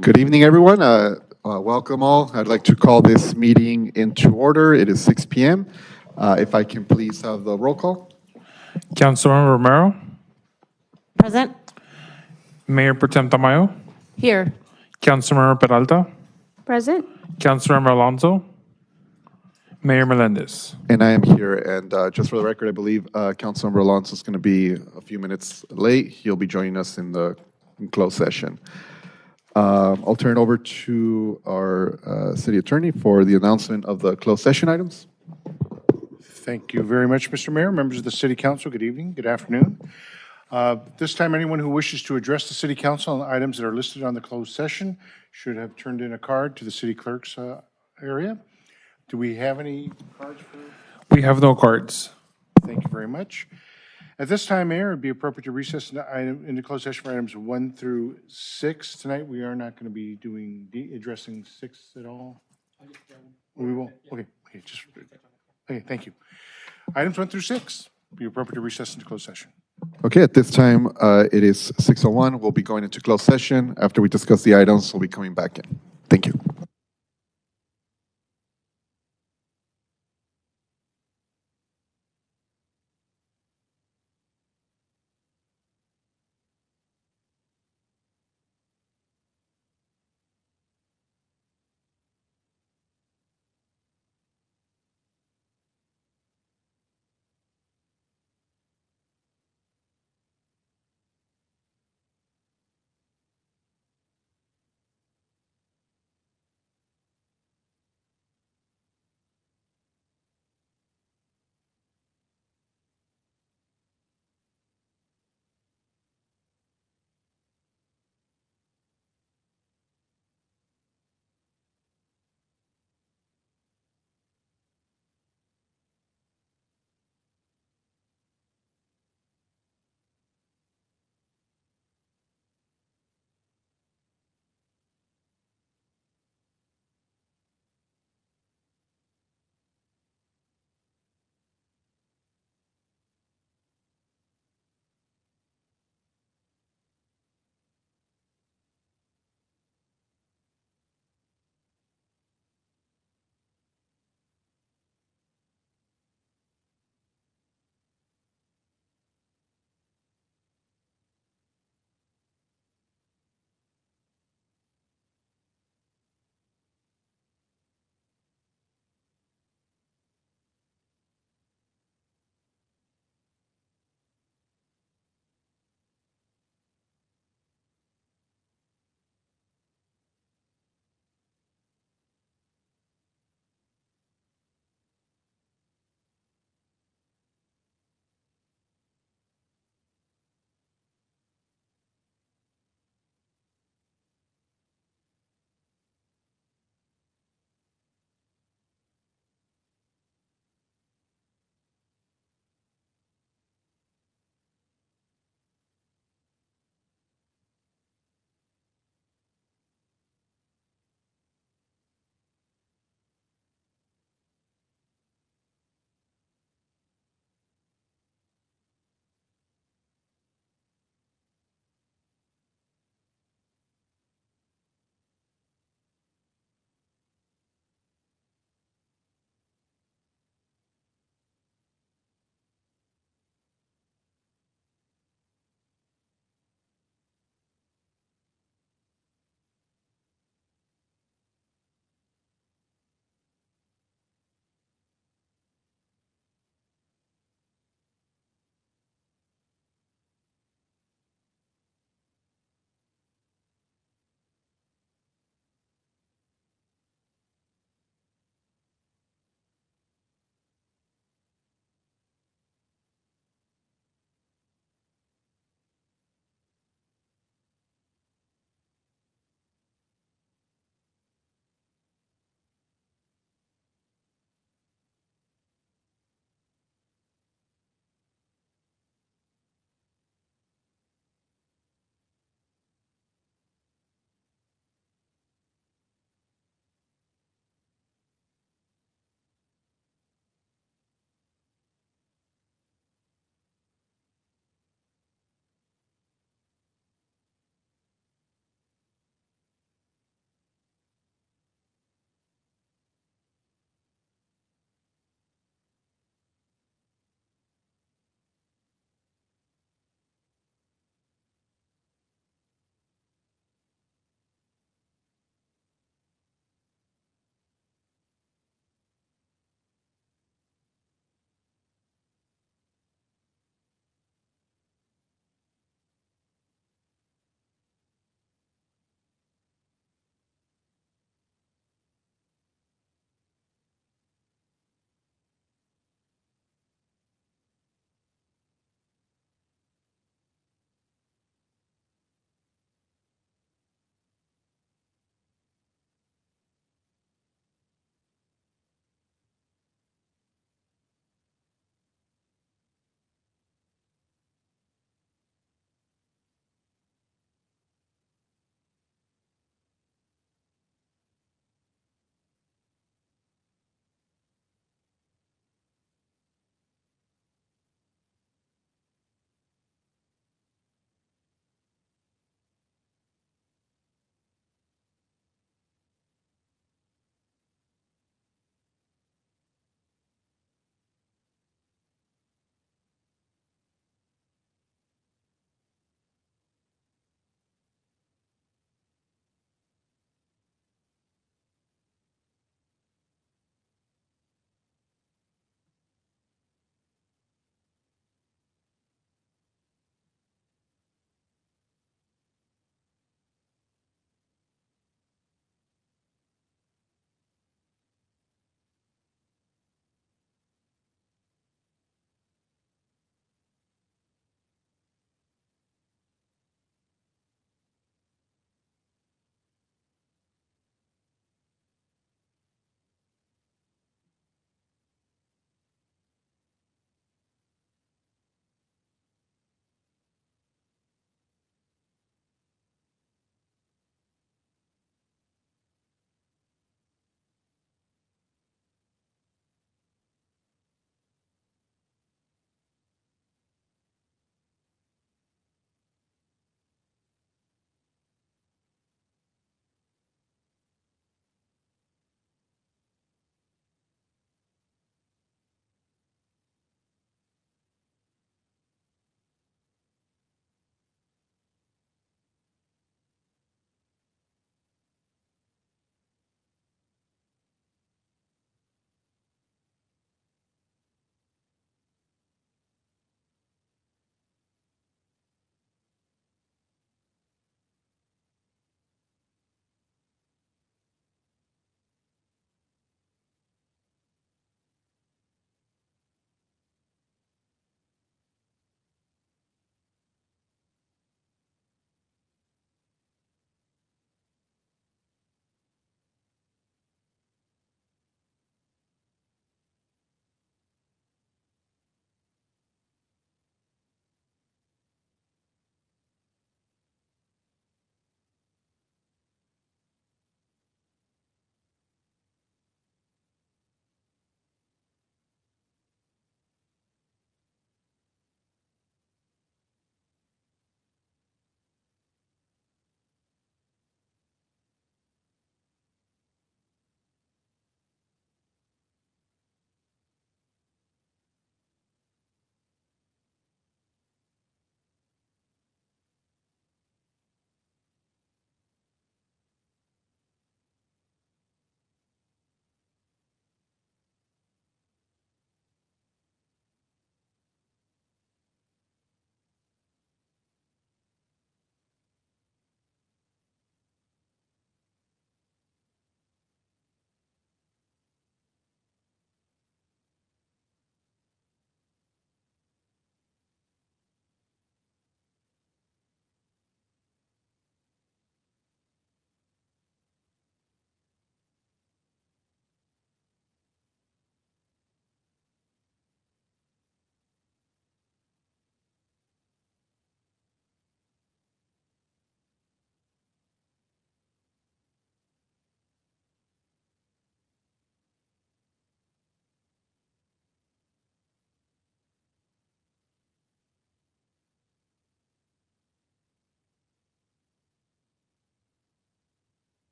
Good evening, everyone. Welcome all. I'd like to call this meeting into order. It is 6 p.m. If I can please have the roll call. Councilmember Romero, Present. Mayor Pro Tem Tamayo, Here. Councilmember Peralta, Present. Councilmember Alonso, Mayor Melendez. And I am here. And just for the record, I believe Councilmember Alonso is going to be a few minutes late. He'll be joining us in the closed session. I'll turn it over to our city attorney for the announcement of the closed session items. Thank you very much, Mr. Mayor. Members of the City Council, good evening, good afternoon. This time, anyone who wishes to address the City Council on items that are listed on the closed session should have turned in a card to the City Clerk's area. Do we have any cards for? We have no cards. Thank you very much. At this time, Mayor, it'd be appropriate to recess into closed session for items 1 through 6. Tonight, we are not going to be addressing 6 at all. We will. Okay. Okay. Thank you. Items 1 through 6. Be appropriate to recess into closed session. Okay, at this time, it is 6:01. We'll be going into closed session. After we discuss the items, we'll be coming back in. Thank you.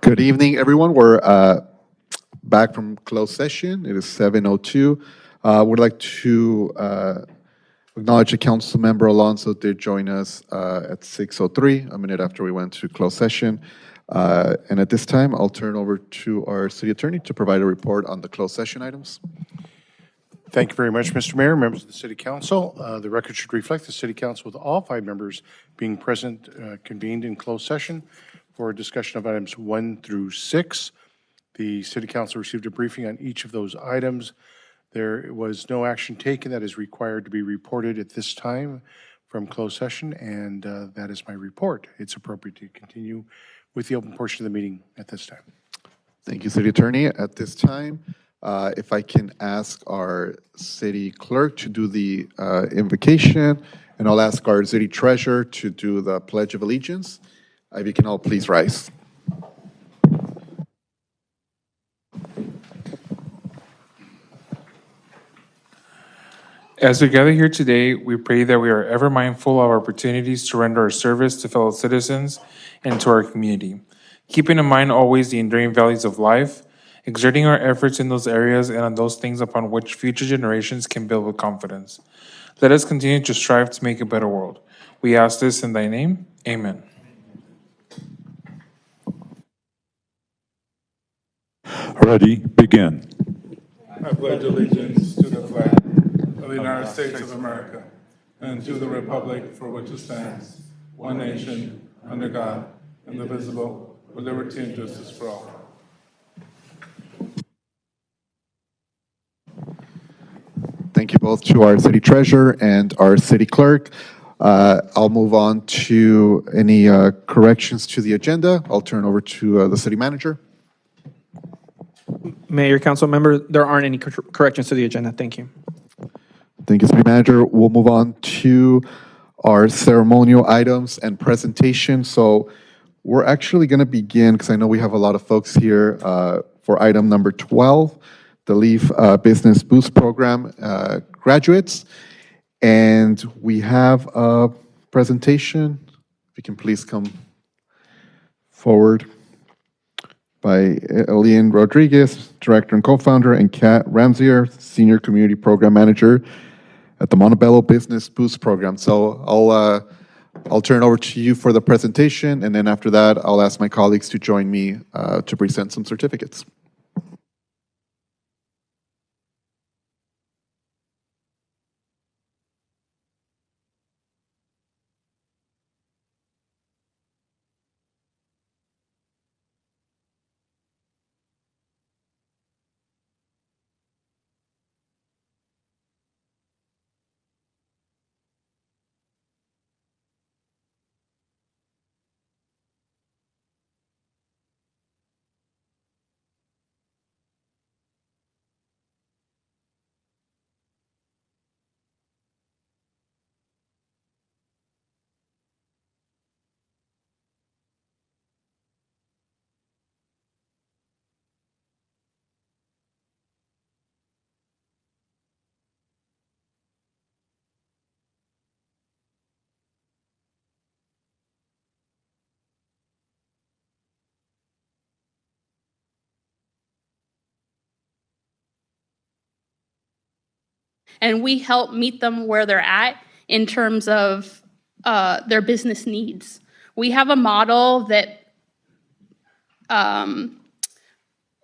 Good evening, everyone. We're back from closed session. It is 7:02. Would like to acknowledge that Councilmember Alonso did join us at 6:03, a minute after we went to closed session. And at this time, I'll turn over to our city attorney to provide a report on the closed session items. Thank you very much, Mr. Mayor, members of the City Council. The record should reflect the City Council with all 5 members being present convened in closed session for a discussion of items 1 through 6. The City Council received a briefing on each of those items. There was no action taken that is required to be reported at this time from closed session, and that is my report. It's appropriate to continue with the open portion of the meeting at this time. Thank you, City Attorney. At this time, if I can ask our City Clerk to do the invocation, and I'll ask our City Treasurer to do the Pledge of Allegiance. If you can all please rise. As we gather here today, we pray that we are ever mindful of our opportunities to render our service to fellow citizens and to our community, keeping in mind always the enduring values of life, exerting our efforts in those areas and on those things upon which future generations can build with confidence. Let us continue to strive to make a better world. We ask this in thy name. Amen. Ready, begin. I pledge allegiance to the flag of the United States of America and to the republic for which it stands, one nation, under God, indivisible, with liberty and justice for all. Thank you both to our City Treasurer and our City Clerk. I'll move on to any corrections to the agenda. I'll turn over to the City Manager. Mayor, council member, there aren't any corrections to the agenda. Thank you. Thank you, City Manager. We'll move on to our ceremonial items and presentation. So we're actually going to begin, because I know we have a lot of folks here, for item number 12, the Leaf Business Boost Program graduates. And we have a presentation. If you can please come forward, by Elian Rodriguez, Director and Co-Founder, and Kat Ramsier, Senior Community Program Manager at the Montebello Business Boost Program. So I'll turn it over to you for the presentation, and then after that, I'll ask my colleagues to join me to present some certificates. And we help meet them where they're at in terms of their business needs. We have a model that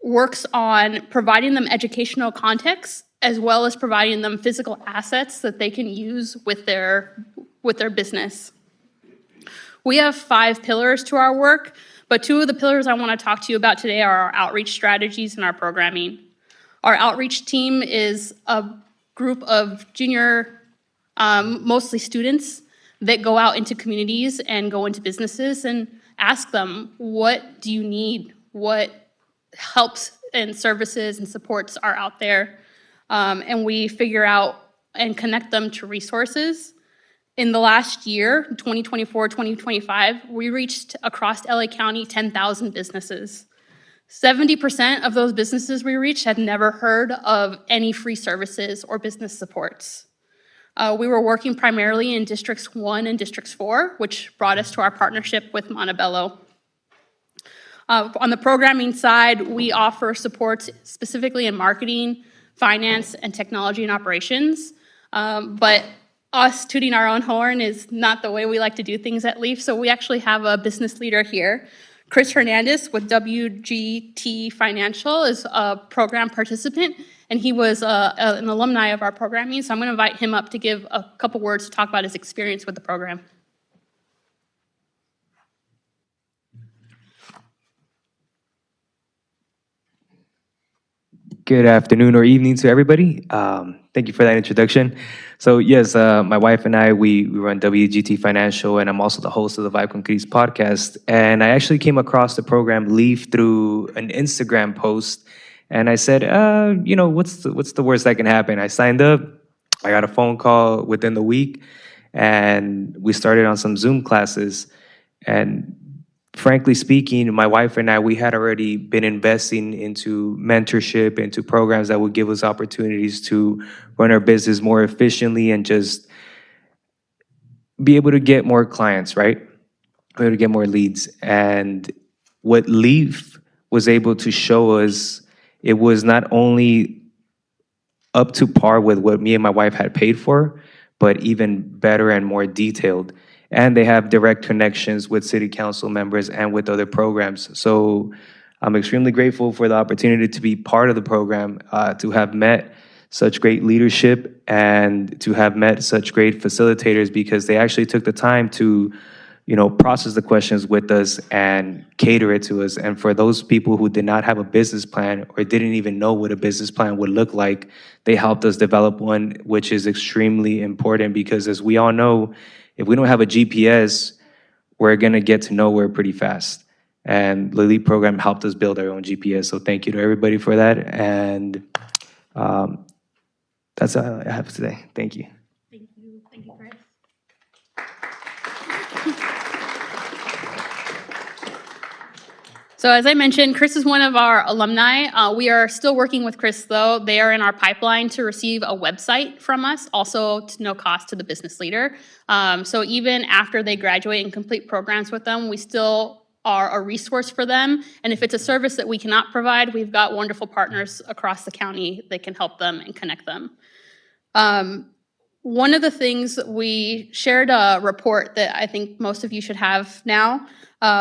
works on providing them educational context as well as providing them physical assets that they can use with their business. We have 5 pillars to our work, but 2 of the pillars I want to talk to you about today are our outreach strategies and our programming. Our outreach team is a group of junior, mostly students, that go out into communities and go into businesses and ask them, what do you need? What helps and services and supports are out there? And we figure out and connect them to resources. In the last year, 2024, 2025, we reached across LA County 10,000 businesses. 70% of those businesses we reached had never heard of any free services or business supports. We were working primarily in Districts 1 and Districts 4, which brought us to our partnership with Montebello. On the programming side, we offer supports specifically in marketing, finance, and technology and operations. But us tooting our own horn is not the way we like to do things at Leaf, so we actually have a business leader here. Chris Hernandez with WGT Financial is a program participant, and he was an alumni of our programming, so I'm going to invite him up to give a couple words to talk about his experience with the program. Good afternoon or evening to everybody. Thank you for that introduction. So yes, my wife and I, we run WGT Financial, and I'm also the host of the Vibe Concretes podcast. And I actually came across the program Leaf through an Instagram post, and I said, what's the worst that can happen? I signed up. I got a phone call within the week, and we started on some Zoom classes. And frankly speaking, my wife and I, we had already been investing into mentorship, into programs that would give us opportunities to run our business more efficiently and just be able to get more clients, right? Be able to get more leads. And what Leaf was able to show us, it was not only up to par with what me and my wife had paid for, but even better and more detailed. And they have direct connections with city council members and with other programs. So I'm extremely grateful for the opportunity to be part of the program, to have met such great leadership and to have met such great facilitators, because they actually took the time to, process the questions with us and cater it to us. And for those people who did not have a business plan or didn't even know what a business plan would look like, they helped us develop one, which is extremely important, because as we all know, if we don't have a GPS, we're going to get to nowhere pretty fast. And the LEAP program helped us build our own GPS. So thank you to everybody for that. And that's all I have today. Thank you. Thank you, Chris. So as I mentioned, Chris is one of our alumni. We are still working with Chris, though. They are in our pipeline to receive a website from us, also to no cost to the business leader. So even after they graduate and complete programs with them, we still are a resource for them. And if it's a service that we cannot provide, we've got wonderful partners across the county that can help them and connect them. One of the things, we shared a report that I think most of you should have now.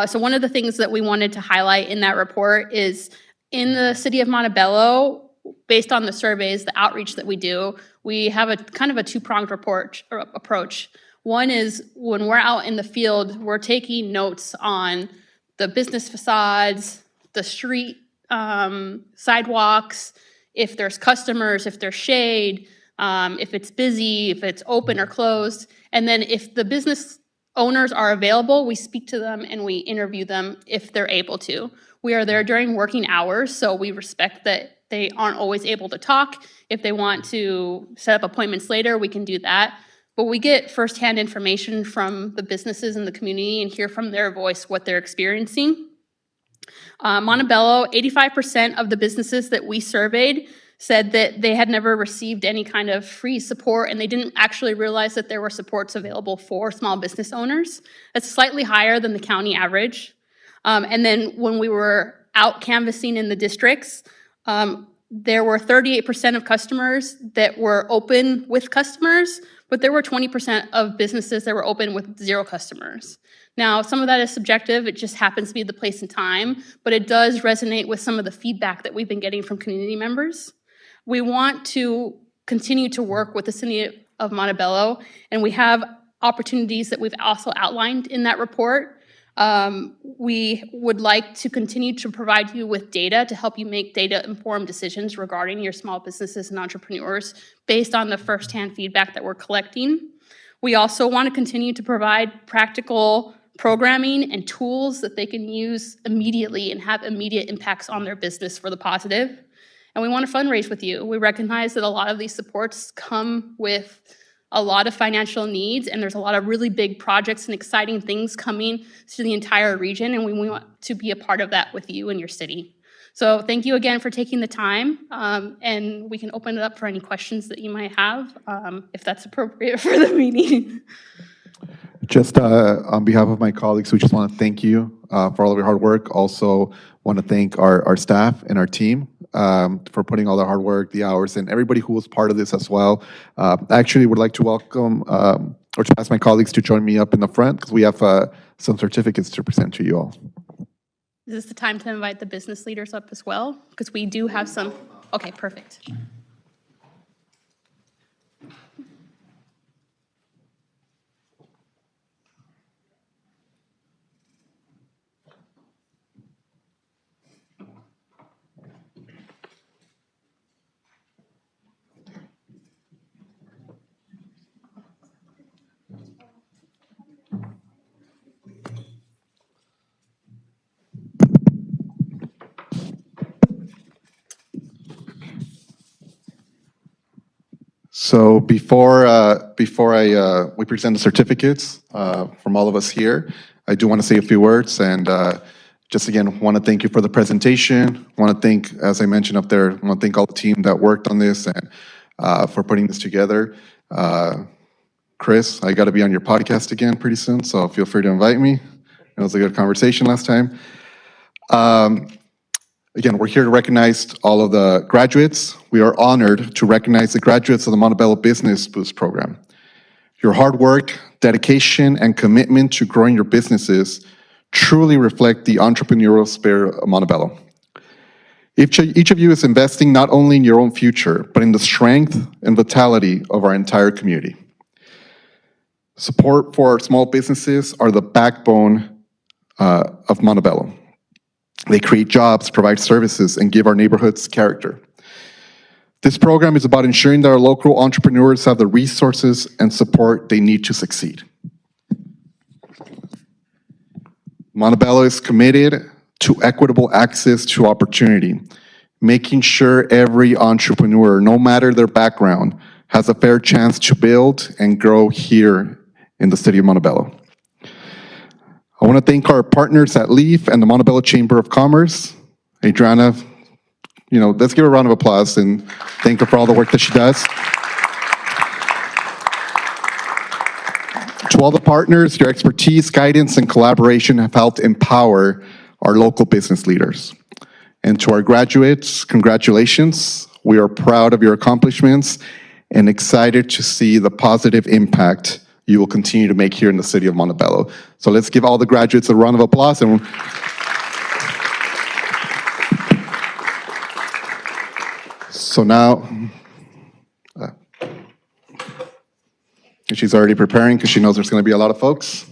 So one of the things that we wanted to highlight in that report is in the city of Montebello, based on the surveys, the outreach that we do, we have a kind of a two-pronged approach. One is when we're out in the field, we're taking notes on the business facades, the street sidewalks, if there's customers, if there's shade, if it's busy, if it's open or closed. And then if the business owners are available, we speak to them and we interview them if they're able to. We are there during working hours, so we respect that they aren't always able to talk. If they want to set up appointments later, we can do that. But we get firsthand information from the businesses in the community and hear from their voice what they're experiencing. Montebello, 85% of the businesses that we surveyed said that they had never received any kind of free support, and they didn't actually realize that there were supports available for small business owners. That's slightly higher than the county average. And then when we were out canvassing in the districts, there were 38% of customers that were open with customers, but there were 20% of businesses that were open with 0 customers. Now, some of that is subjective. It just happens to be the place and time, but it does resonate with some of the feedback that we've been getting from community members. We want to continue to work with the city of Montebello, and we have opportunities that we've also outlined in that report. We would like to continue to provide you with data to help you make data-informed decisions regarding your small businesses and entrepreneurs based on the firsthand feedback that we're collecting. We also want to continue to provide practical programming and tools that they can use immediately and have immediate impacts on their business for the positive. And we want to fundraise with you. We recognize that a lot of these supports come with a lot of financial needs, and there's a lot of really big projects and exciting things coming to the entire region, and we want to be a part of that with you and your city. So thank you again for taking the time, and we can open it up for any questions that you might have, if that's appropriate for the meeting. Just on behalf of my colleagues, we just want to thank you for all of your hard work. Also want to thank our staff and our team for putting all the hard work, the hours, and everybody who was part of this as well. I actually would like to welcome or to ask my colleagues to join me up in the front because we have some certificates to present to you all. Is this the time to invite the business leaders up as well? Because we do have some. Okay, perfect. So before we present the certificates from all of us here, I do want to say a few words and just again want to thank you for the presentation. Want to thank, as I mentioned up there, want to thank all the team that worked on this and for putting this together. Chris, I got to be on your podcast again pretty soon, so feel free to invite me. It was a good conversation last time. Again, we're here to recognize all of the graduates. We are honored to recognize the graduates of the Montebello Business Boost Program. Your hard work, dedication, and commitment to growing your businesses truly reflect the entrepreneurial spirit of Montebello. Each of you is investing not only in your own future, but in the strength and vitality of our entire community. Support for our small businesses are the backbone of Montebello. They create jobs, provide services, and give our neighborhoods character. This program is about ensuring that our local entrepreneurs have the resources and support they need to succeed. Montebello is committed to equitable access to opportunity, making sure every entrepreneur, no matter their background, has a fair chance to build and grow here in the city of Montebello. I want to thank our partners at LEAF and the Montebello Chamber of Commerce. Adriana, let's give her a round of applause and thank her for all the work that she does. To all the partners, your expertise, guidance, and collaboration have helped empower our local business leaders. And to our graduates, congratulations. We are proud of your accomplishments and excited to see the positive impact you will continue to make here in the city of Montebello. So let's give all the graduates a round of applause. And so now, she's already preparing because she knows there's going to be a lot of folks.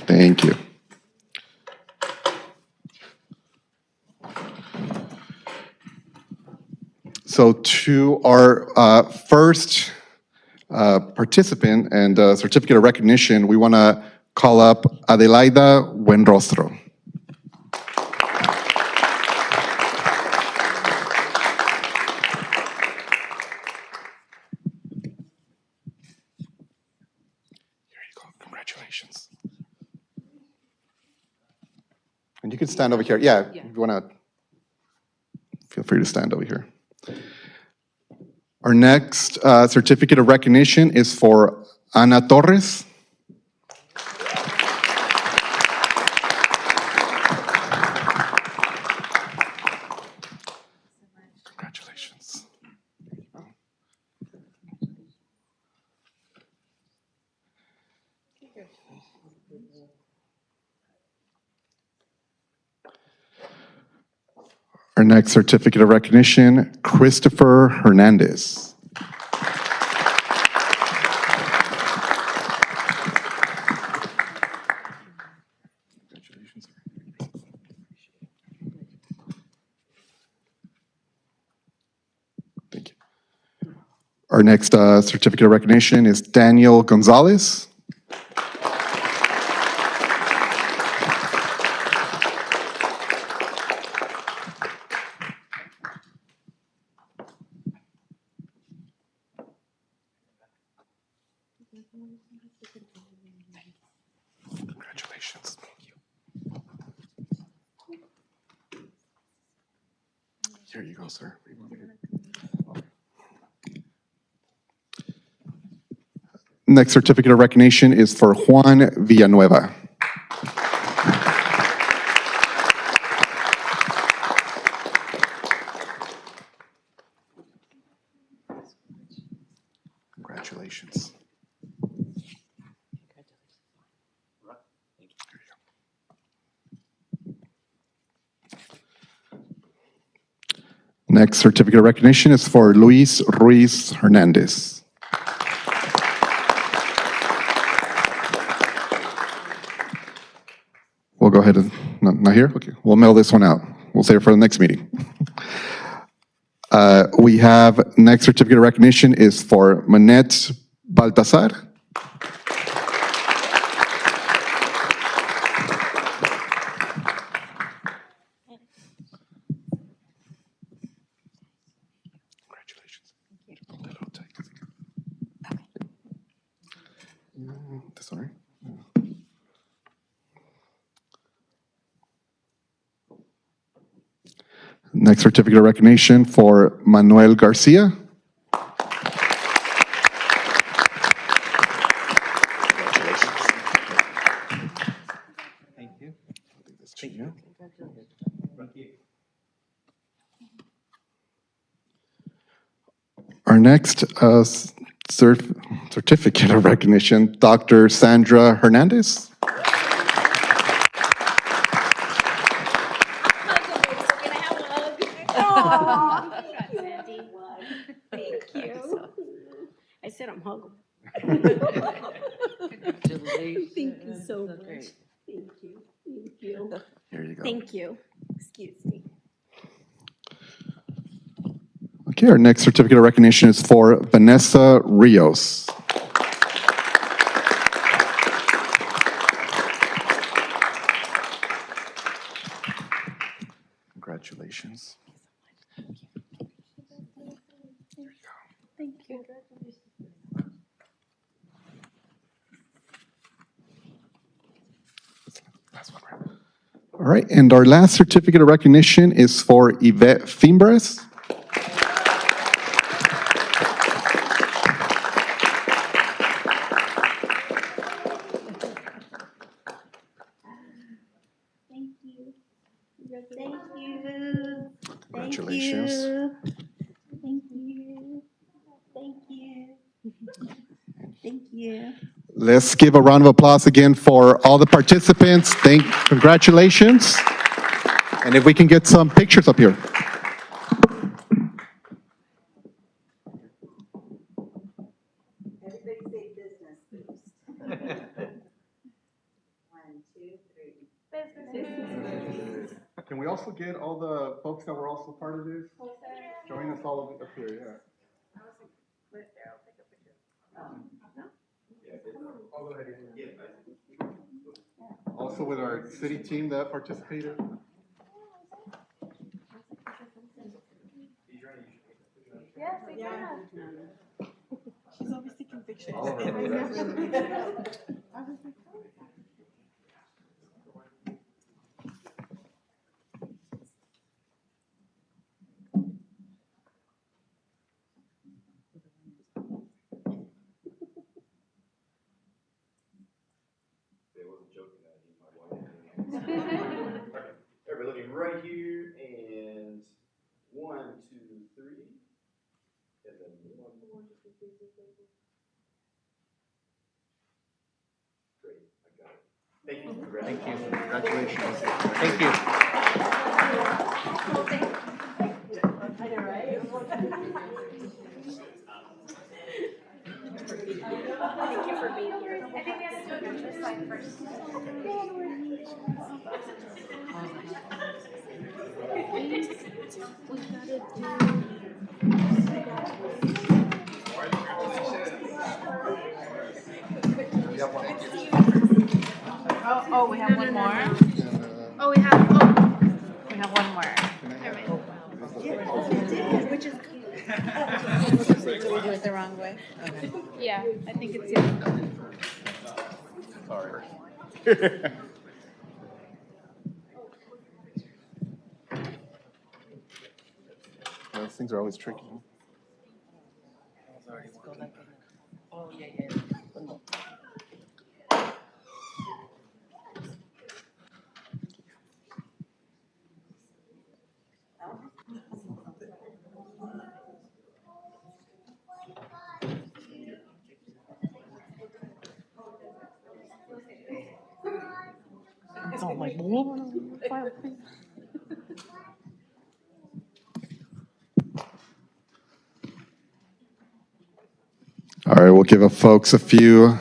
Thank you. So to our first participant and certificate of recognition, we want to call up Adelaida Buenrostro. Here you go. Congratulations. And you can stand over here. Yeah, if you want to, feel free to stand over here. Our next certificate of recognition is for Ana Torres. Congratulations. Our next certificate of recognition, Christopher Hernandez. Thank you. Our next certificate of recognition is Daniel Gonzalez. Congratulations. Here you go, sir. Next certificate of recognition is for Juan Villanueva. Congratulations. Next certificate of recognition is for Luis Ruiz Hernandez. We'll go ahead and, not here? Okay, we'll mail this one out. We'll save it for the next meeting. We have next certificate of recognition is for Manette Baltasar. Congratulations. Sorry. Next certificate of recognition for Manuel Garcia. Thank you. Our next certificate of recognition, Dr. Sandra Hernandez. Thank you. I said I'm huggable. Thank you so much. Thank you. Thank you. Here you go. Thank you. Excuse me. Okay, our next certificate of recognition is for Vanessa Rios. Congratulations. Thank you. All right, and our last certificate of recognition is for Yvette Fimbres. Thank you. Thank you. Congratulations. Thank you. Thank you. Thank you. Let's give a round of applause again for all the participants. Congratulations. And if we can get some pictures up here. Everybody say business first. 1, 2, 3. Business. Can we also get all the folks that were also part of this? Join us all up here, yeah. Also with our city team that participated. Yes, we can. She's always taking pictures. We're looking right here, and 1, 2, 3, and then one more. Great, I got it. Thank you. Thank you. Congratulations. Thank you. I know, right? Thank you for being here. I think we have to do this side first. Oh, we have one more? Oh, we have, We have one more. Which is Did we do it the wrong way? yeah, I think it's you. Sorry. Those things are always tricky. All right, we'll give folks a few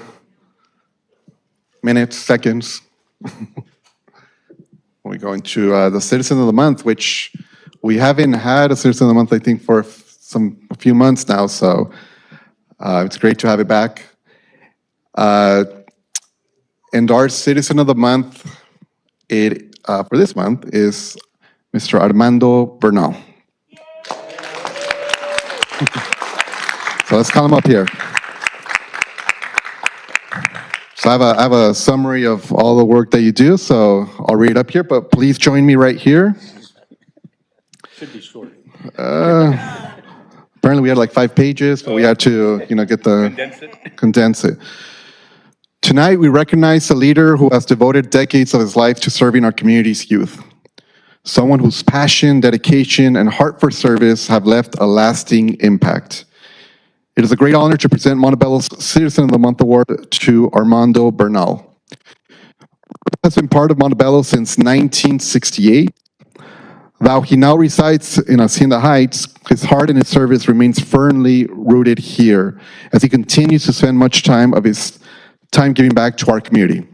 minutes, seconds. We go into the Citizen of the Month, which we haven't had a Citizen of the Month, I think, for a few months now. So it's great to have it back. And our Citizen of the Month, for this month, is Mr. Armando Bernal. So let's call him up here. So I have a summary of all the work that you do, so I'll read it up here, but please join me right here. Should be short. Apparently we had like 5 pages, but we had to, condense it. Tonight we recognize a leader who has devoted decades of his life to serving our community's youth. Someone whose passion, dedication, and heart for service have left a lasting impact. It is a great honor to present Montebello's Citizen of the Month Award to Armando Bernal. He has been part of Montebello since 1968. Though he now resides in Hacienda Heights, his heart and his service remains firmly rooted here as he continues to spend much time of his time giving back to our community.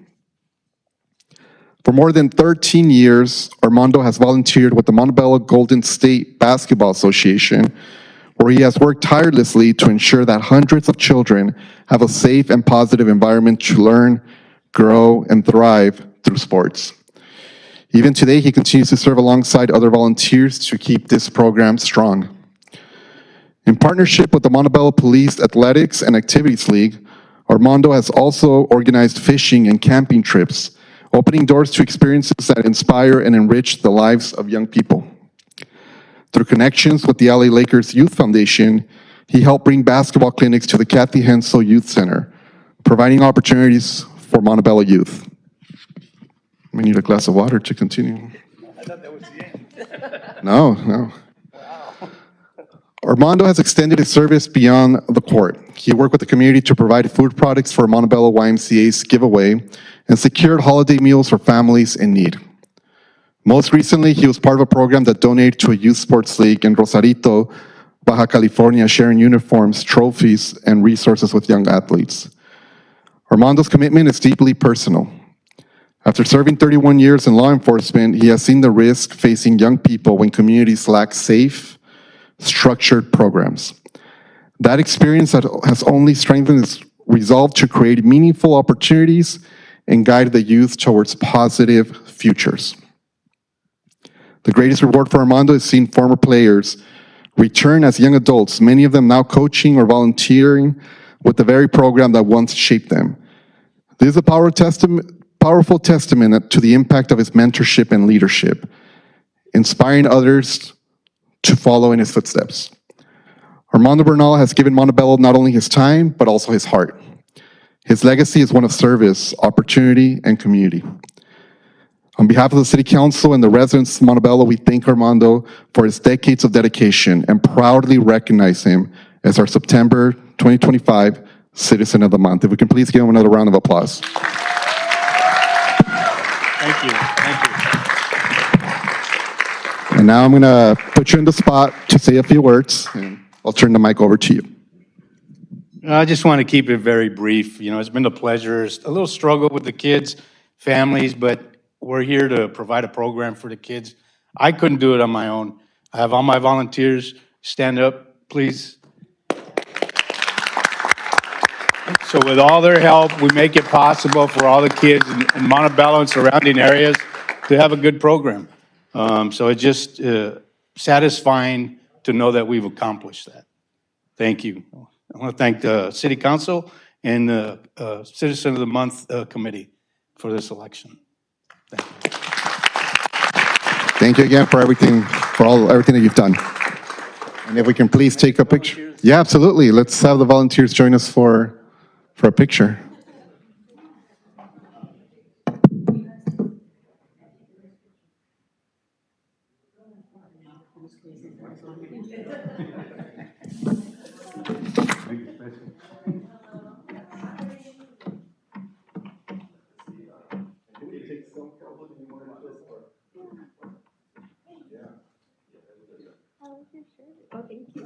For more than 13 years, Armando has volunteered with the Montebello Golden State Basketball Association, where he has worked tirelessly to ensure that hundreds of children have a safe and positive environment to learn, grow, and thrive through sports. Even today, he continues to serve alongside other volunteers to keep this program strong. In partnership with the Montebello Police Athletics and Activities League, Armando has also organized fishing and camping trips, opening doors to experiences that inspire and enrich the lives of young people. Through connections with the LA Lakers Youth Foundation, he helped bring basketball clinics to the Kathy Hensel Youth Center, providing opportunities for Montebello youth. We need a glass of water to continue. I thought that was the end. No. Armando has extended his service beyond the court. He worked with the community to provide food products for Montebello YMCA's giveaway and secured holiday meals for families in need. Most recently, he was part of a program that donated to a youth sports league in Rosarito, Baja California, sharing uniforms, trophies, and resources with young athletes. Armando's commitment is deeply personal. After serving 31 years in law enforcement, he has seen the risk facing young people when communities lack safe, structured programs. That experience has only strengthened his resolve to create meaningful opportunities and guide the youth towards positive futures. The greatest reward for Armando is seeing former players return as young adults, many of them now coaching or volunteering with the very program that once shaped them. This is a powerful testament to the impact of his mentorship and leadership, inspiring others to follow in his footsteps. Armando Bernal has given Montebello not only his time, but also his heart. His legacy is one of service, opportunity, and community. On behalf of the City Council and the residents of Montebello, we thank Armando for his decades of dedication and proudly recognize him as our September 2025 Citizen of the Month. If we can please give him another round of applause. Thank you. And now I'm going to put you in the spot to say a few words, and I'll turn the mic over to you. I just want to keep it very brief. It's been a pleasure. It's a little struggle with the kids, families, but we're here to provide a program for the kids. I couldn't do it on my own. I have all my volunteers stand up, please. So with all their help, we make it possible for all the kids in Montebello and surrounding areas to have a good program. So it's just satisfying to know that we've accomplished that. Thank you. I want to thank the City Council and the Citizen of the Month Committee. for this election. Thank you again for everything, everything that you've done. And if we can please take a picture. Yeah, absolutely. Let's have the volunteers join us for a picture. Oh, thank you.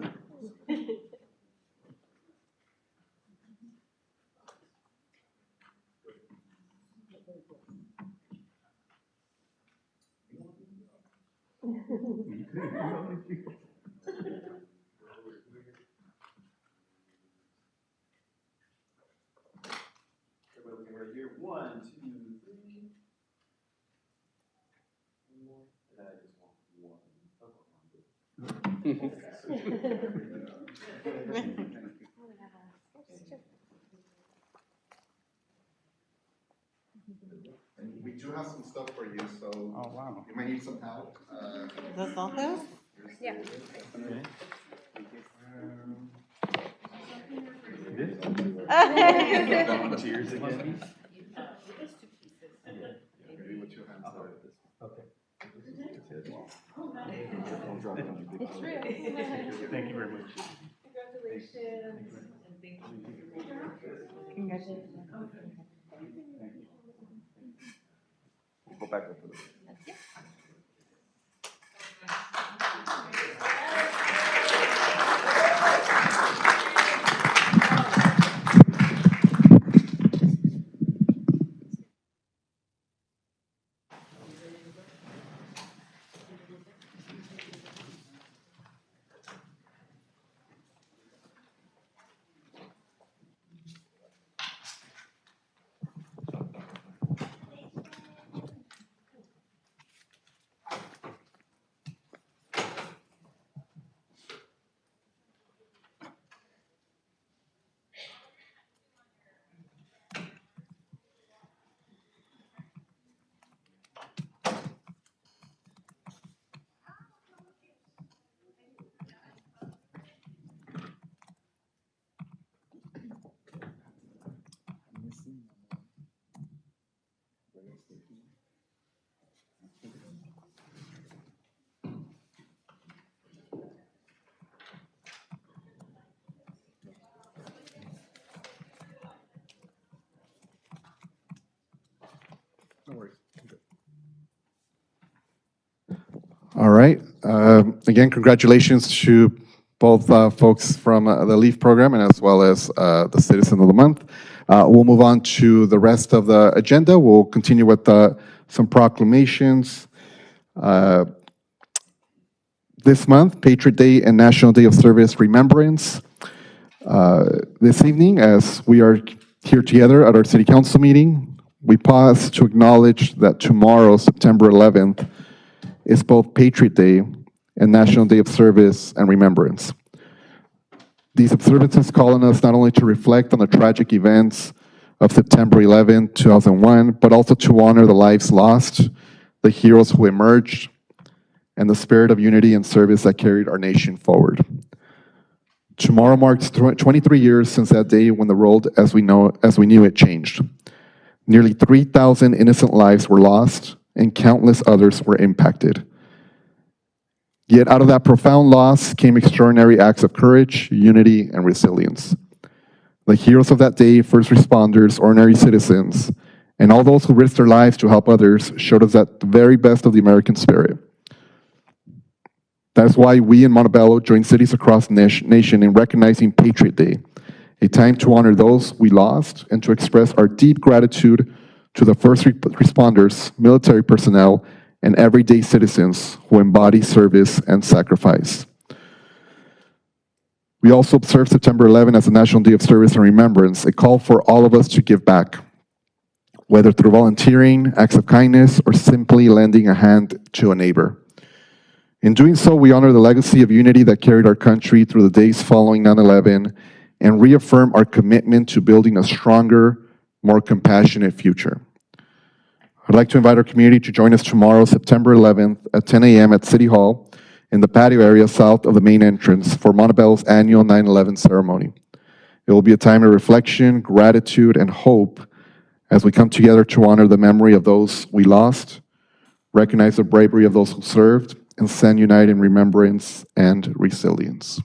Everybody right here. 1, 2, 3. One more. And I just want one. We do have some stuff for you, so Oh, wow. you might need some help. ¿Los ojos? Yeah. Volunteers again. Thank you very much. Go back up to the. No worries. All right. Again, congratulations to both folks from the LEAF program and as well as the Citizen of the Month. We'll move on to the rest of the agenda. We'll continue with some proclamations. This month, Patriot Day and National Day of Service Remembrance. This evening, as we are here together at our City Council meeting, we pause to acknowledge that tomorrow, September 11th, is both Patriot Day and National Day of Service and Remembrance. These observances call on us not only to reflect on the tragic events of September 11, 2001, but also to honor the lives lost, the heroes who emerged, and the spirit of unity and service that carried our nation forward. Tomorrow marks 23 years since that day when the world as we knew it changed. Nearly 3,000 innocent lives were lost and countless others were impacted. Yet out of that profound loss came extraordinary acts of courage, unity, and resilience. The heroes of that day, first responders, ordinary citizens, and all those who risked their lives to help others showed us that the very best of the American spirit. That is why we in Montebello join cities across the nation in recognizing Patriot Day, a time to honor those we lost and to express our deep gratitude to the first responders, military personnel, and everyday citizens who embody service and sacrifice. We also observe September 11 as a National Day of Service and Remembrance, a call for all of us to give back, whether through volunteering, acts of kindness, or simply lending a hand to a neighbor. In doing so, we honor the legacy of unity that carried our country through the days following 9/11 and reaffirm our commitment to building a stronger, more compassionate future. I'd like to invite our community to join us tomorrow, September 11th at 10 a.m. at City Hall in the patio area south of the main entrance for Montebello's annual 9/11 ceremony. It will be a time of reflection, gratitude, and hope as we come together to honor the memory of those we lost, recognize the bravery of those who served, and stand united in remembrance and resilience.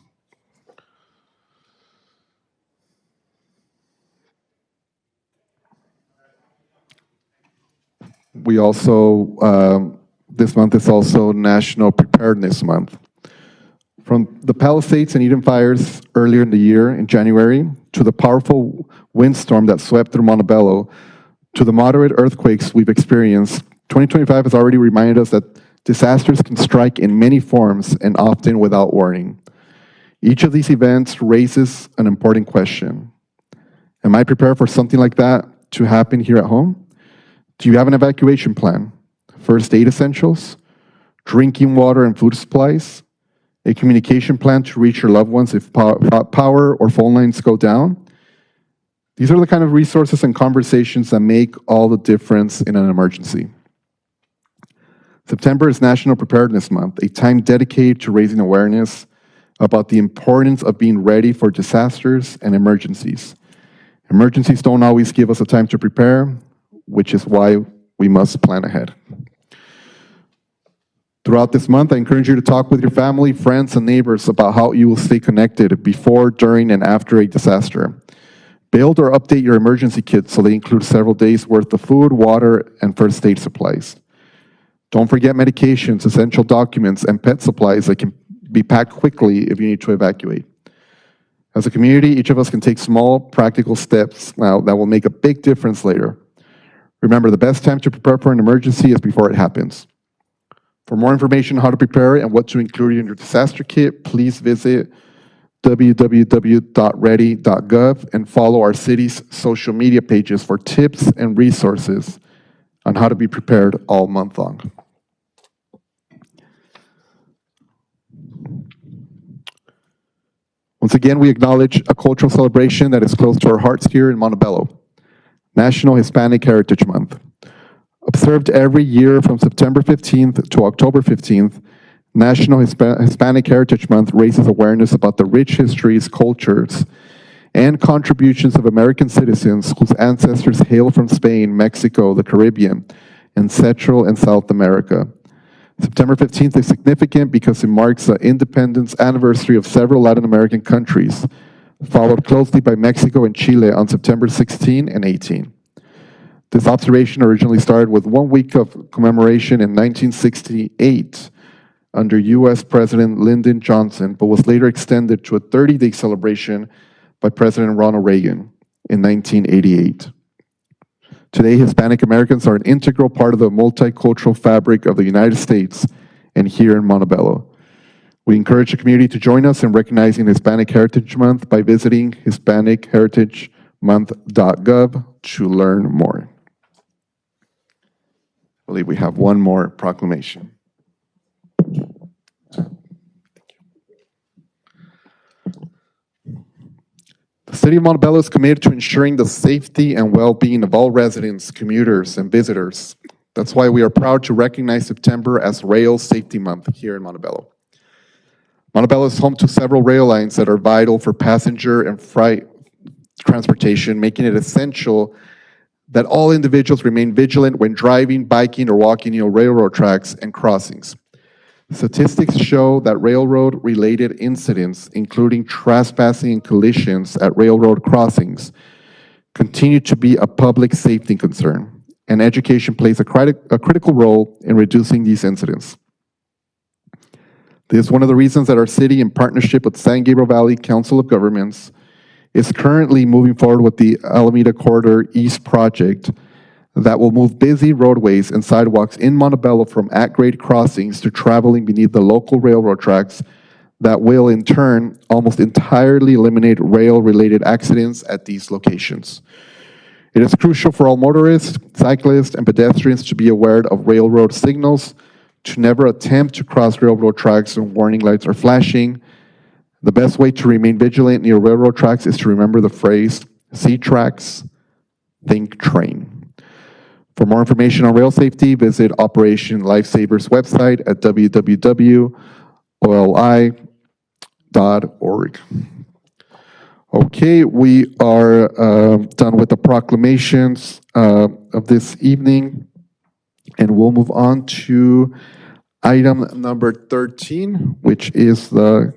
We also, this month is also National Preparedness Month. From the Palisades and Eden fires earlier in the year, in January, to the powerful windstorm that swept through Montebello, to the moderate earthquakes we've experienced, 2025 has already reminded us that disasters can strike in many forms and often without warning. Each of these events raises an important question. Am I prepared for something like that to happen here at home? Do you have an evacuation plan? First aid essentials? Drinking water and food supplies? A communication plan to reach your loved ones if power or phone lines go down? These are the kind of resources and conversations that make all the difference in an emergency. September is National Preparedness Month, a time dedicated to raising awareness about the importance of being ready for disasters and emergencies. Emergencies don't always give us the time to prepare, which is why we must plan ahead. Throughout this month, I encourage you to talk with your family, friends, and neighbors about how you will stay connected before, during, and after a disaster. Build or update your emergency kits so they include several days' worth of food, water, and first aid supplies. Don't forget medications, essential documents, and pet supplies that can be packed quickly if you need to evacuate. As a community, each of us can take small, practical steps now that will make a big difference later. Remember, the best time to prepare for an emergency is before it happens. For more information on how to prepare and what to include in your disaster kit, please visit www.ready.gov and follow our city's social media pages for tips and resources on how to be prepared all month long. Once again, we acknowledge a cultural celebration that is close to our hearts here in Montebello, National Hispanic Heritage Month. Observed every year from September 15th to October 15th, National Hispanic Heritage Month raises awareness about the rich histories, cultures, and contributions of American citizens whose ancestors hail from Spain, Mexico, the Caribbean, and Central and South America. September 15th is significant because it marks the independence anniversary of several Latin American countries, followed closely by Mexico and Chile on September 16 and 18. This observation originally started with 1 week of commemoration in 1968 under U.S. President Lyndon Johnson, but was later extended to a 30-day celebration by President Ronald Reagan in 1988. Today, Hispanic Americans are an integral part of the multicultural fabric of the United States and here in Montebello. We encourage the community to join us in recognizing Hispanic Heritage Month by visiting HispanicHeritageMonth.gov to learn more. I believe we have one more proclamation. The City of Montebello is committed to ensuring the safety and well-being of all residents, commuters, and visitors. That's why we are proud to recognize September as Rail Safety Month here in Montebello. Montebello is home to several rail lines that are vital for passenger and freight transportation, making it essential that all individuals remain vigilant when driving, biking, or walking near railroad tracks and crossings. Statistics show that railroad-related incidents, including trespassing and collisions at railroad crossings, continue to be a public safety concern, and education plays a critical role in reducing these incidents. This is one of the reasons that our city, in partnership with San Gabriel Valley Council of Governments, is currently moving forward with the Alameda Corridor East project that will move busy roadways and sidewalks in Montebello from at-grade crossings to traveling beneath the local railroad tracks that will, in turn, almost entirely eliminate rail-related accidents at these locations. It is crucial for all motorists, cyclists, and pedestrians to be aware of railroad signals, to never attempt to cross railroad tracks when warning lights are flashing. The best way to remain vigilant near railroad tracks is to remember the phrase, see tracks, think train. For more information on rail safety, visit Operation Lifesavers website at www.oli.org. Okay, we are done with the proclamations of this evening, and we'll move on to item number 13, which is the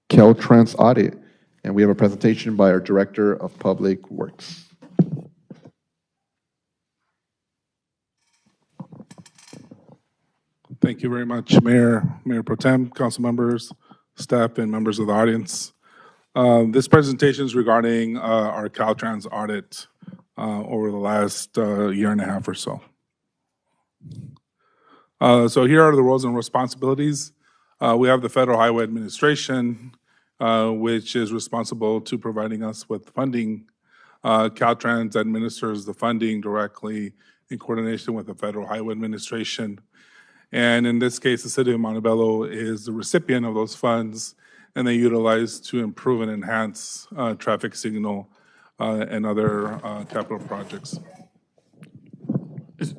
Caltrans audit. And we have a presentation by our Director of Public Works. Thank you very much, Mayor Pro Tem, council members, staff, and members of the audience. This presentation is regarding our Caltrans audit over the last year and a half or so. So here are the roles and responsibilities. We have the Federal Highway Administration, which is responsible to providing us with funding. Caltrans administers the funding directly in coordination with the Federal Highway Administration. And in this case, the city of Montebello is the recipient of those funds, and they utilize to improve and enhance traffic signal and other capital projects.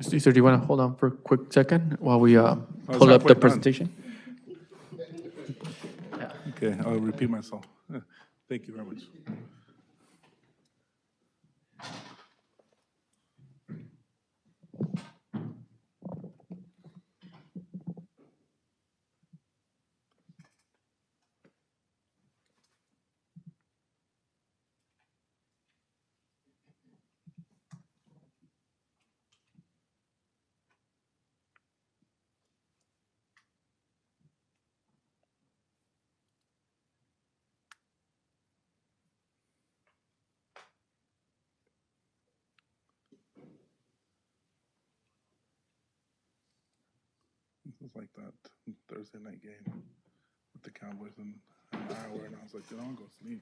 Cesar, do you want to hold on for a quick second while we pull up halfway the done. presentation? Okay, I'll repeat myself. Thank you very much. This was like that Thursday night game with the Cowboys and Iowa, and I was like, dude, I want to go sleep.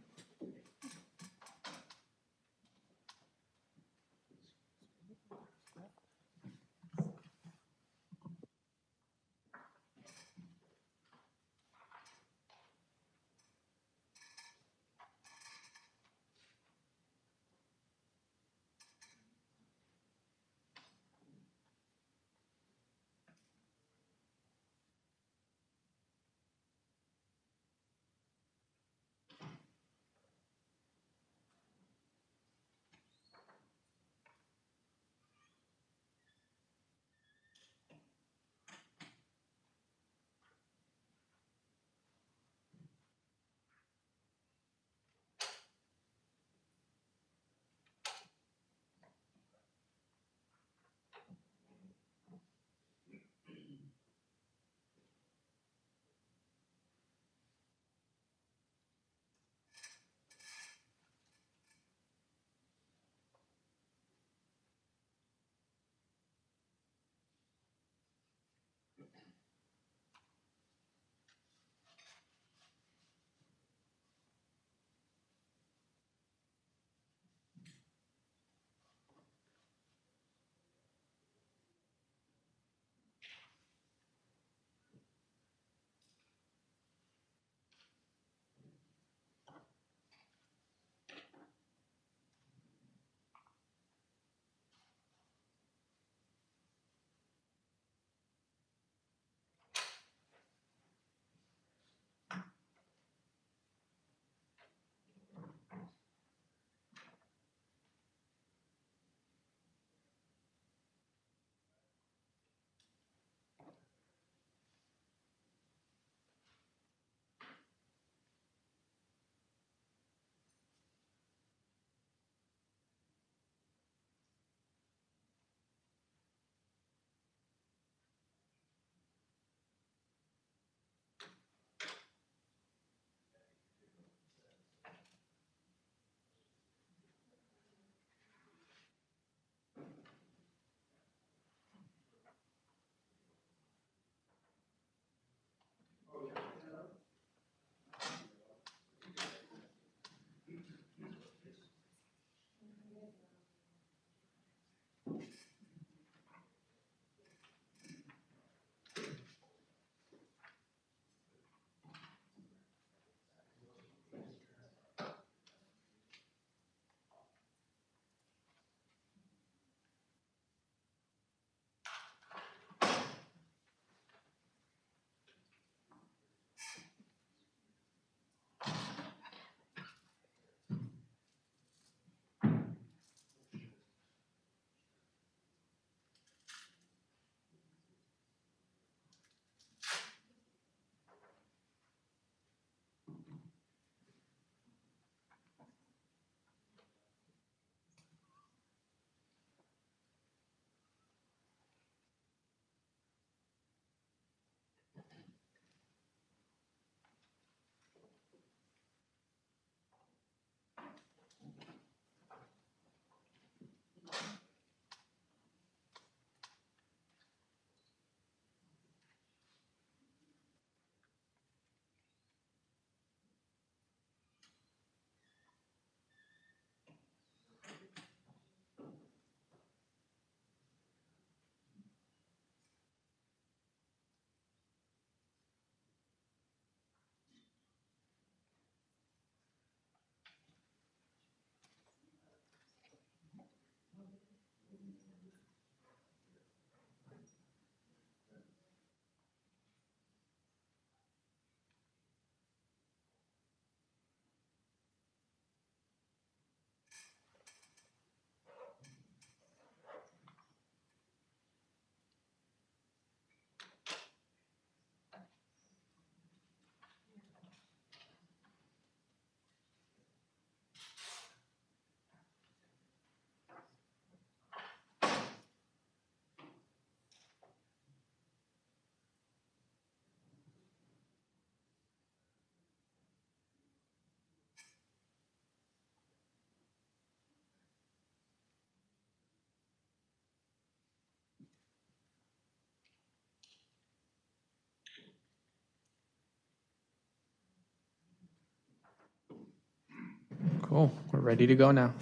Cool. We're ready to go now.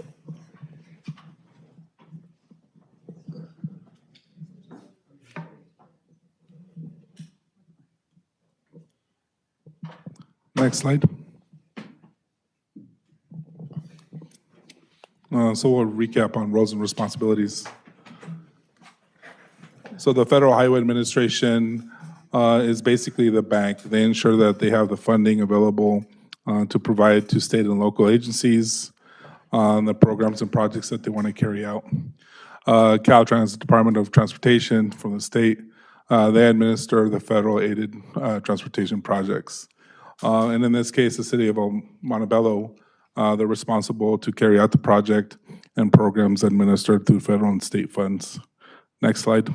Next slide. So we'll recap on roles and responsibilities. So the Federal Highway Administration is basically the bank. They ensure that they have the funding available to provide to state and local agencies on the programs and projects that they want to carry out. Caltrans, Department of Transportation from the state, they administer the federal aided transportation projects. And in this case, the city of Montebello, they're responsible to carry out the project and programs administered through federal and state funds. Next slide.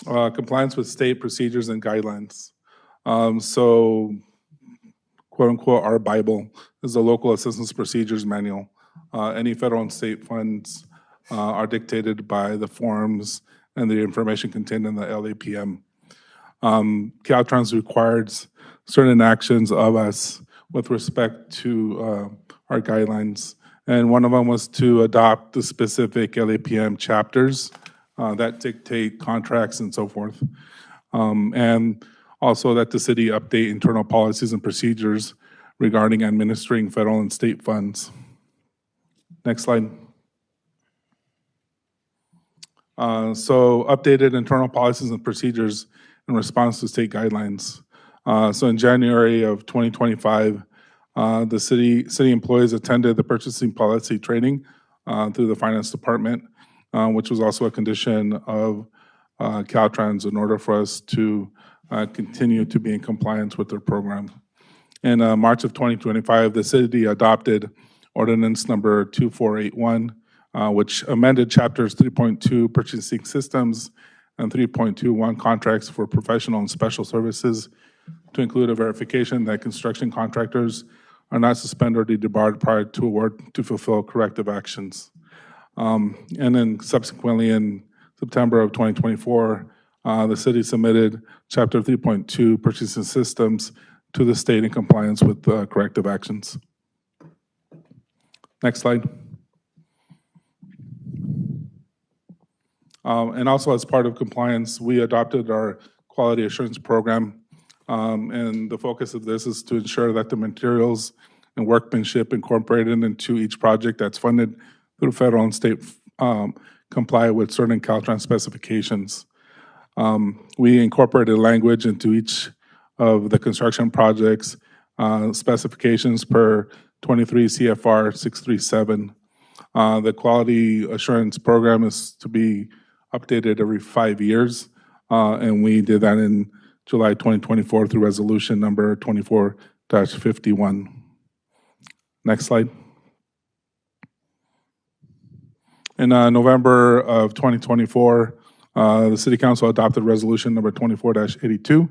Compliance with state procedures and guidelines. So, quote unquote, our Bible is the Local Assistance Procedures Manual. Any federal and state funds are dictated by the forms and the information contained in the LAPM. Caltrans requires certain actions of us with respect to our guidelines. And one of them was to adopt the specific LAPM chapters that dictate contracts and so forth. And also that the city update internal policies and procedures regarding administering federal and state funds. Next slide. So updated internal policies and procedures in response to state guidelines. So in January of 2025, the city employees attended the purchasing policy training through the finance department, which was also a condition of Caltrans in order for us to continue to be in compliance with their program. In March of 2025, the city adopted ordinance number 2481, which amended chapters 3.2 purchasing systems and 3.21 contracts for professional and special services to include a verification that construction contractors are not suspended or debarred prior to award to fulfill corrective actions. And then subsequently in September of 2024, the city submitted chapter 3.2 purchasing systems to the state in compliance with corrective actions. Next slide. And also as part of compliance, we adopted our quality assurance program. And the focus of this is to ensure that the materials and workmanship incorporated into each project that's funded through federal and state comply with certain Caltrans specifications. We incorporated language into each of the construction projects, specifications per 23 CFR 637. The quality assurance program is to be updated every 5 years, and we did that in July 2024 through resolution number 24-51. Next slide. In November of 2024, the City Council adopted resolution number 24-82,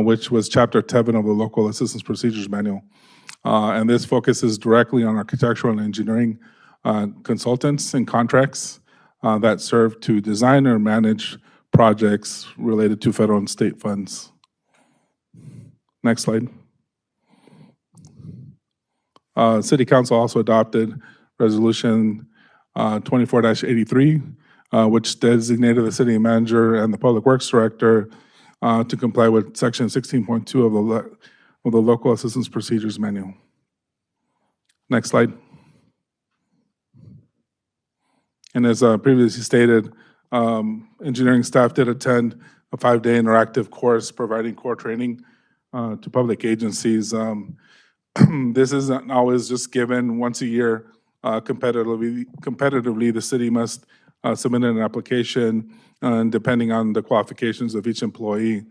which was chapter 7 of the Local Assistance Procedures Manual. And this focuses directly on architectural and engineering consultants and contracts that serve to design or manage projects related to federal and state funds. Next slide. City Council also adopted resolution 24-83, which designated the city manager and the public works director to comply with section 16.2 of the Local Assistance Procedures Manual. Next slide. And as previously stated, engineering staff did attend a 5-day interactive course providing core training to public agencies. This isn't always just given once a year. Competitively, the city must submit an application, and depending on the qualifications of each employee,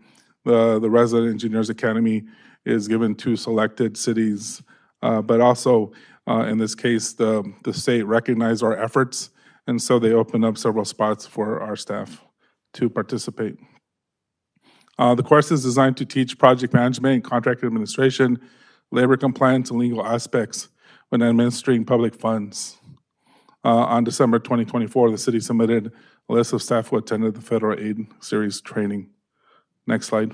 the Resident Engineers Academy is given to selected cities. But also, in this case, the state recognized our efforts, and so they opened up several spots for our staff to participate. The course is designed to teach project management and contract administration, labor compliance, and legal aspects when administering public funds. On December 2024, the city submitted a list of staff who attended the Federal Aid Series training. Next slide.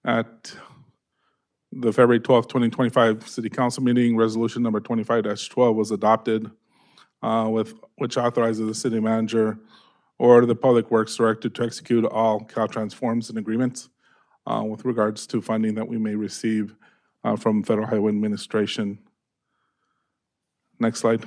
At the February 12th, 2025 City Council meeting, Resolution number 25-12 was adopted, which authorizes the city manager or the Public Works Director to execute all Caltrans forms and agreements with regards to funding that we may receive from Federal Highway Administration. Next slide.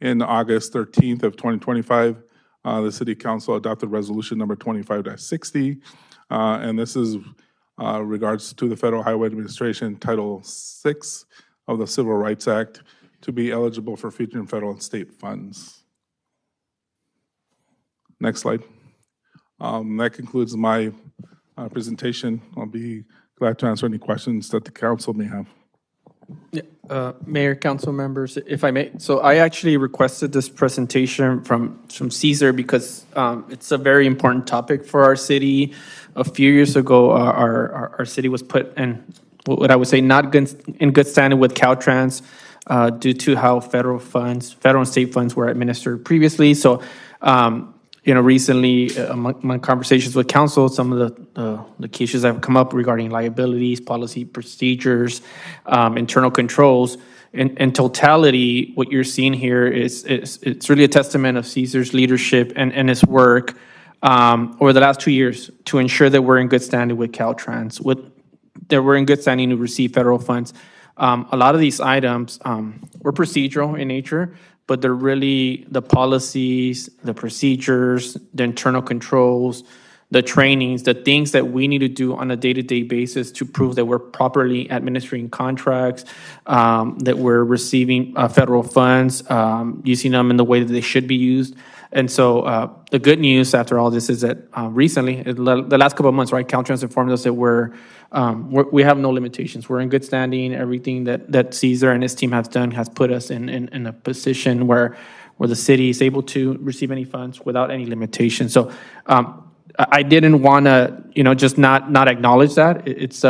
In August 13th of 2025, the City Council adopted Resolution number 25-60, and this is regards to the Federal Highway Administration Title VI of the Civil Rights Act to be eligible for future federal and state funds. Next slide. That concludes my presentation. I'll be glad to answer any questions that the council may have. Mayor, council members, if I may. So I actually requested this presentation from Caesar because it's a very important topic for our city. A few years ago, our city was put in what I would say not in good standing with Caltrans due to how federal and state funds were administered previously. So, recently, among conversations with council, some of the key issues that have come up regarding liabilities, policy procedures, internal controls. In totality, what you're seeing here is it's really a testament of Caesar's leadership and his work over the last 2 years to ensure that we're in good standing with Caltrans, that we're in good standing to receive federal funds. A lot of these items were procedural in nature, but they're really the policies, the procedures, the internal controls, the trainings, the things that we need to do on a day-to-day basis to prove that we're properly administering contracts, that we're receiving federal funds, using them in the way that they should be used. And so the good news after all this is that recently, the last couple of months, right, Caltrans informed us that we have no limitations. We're in good standing. Everything that Caesar and his team has done has put us in a position where the city is able to receive any funds without any limitations. So I didn't want to, just not acknowledge that. It's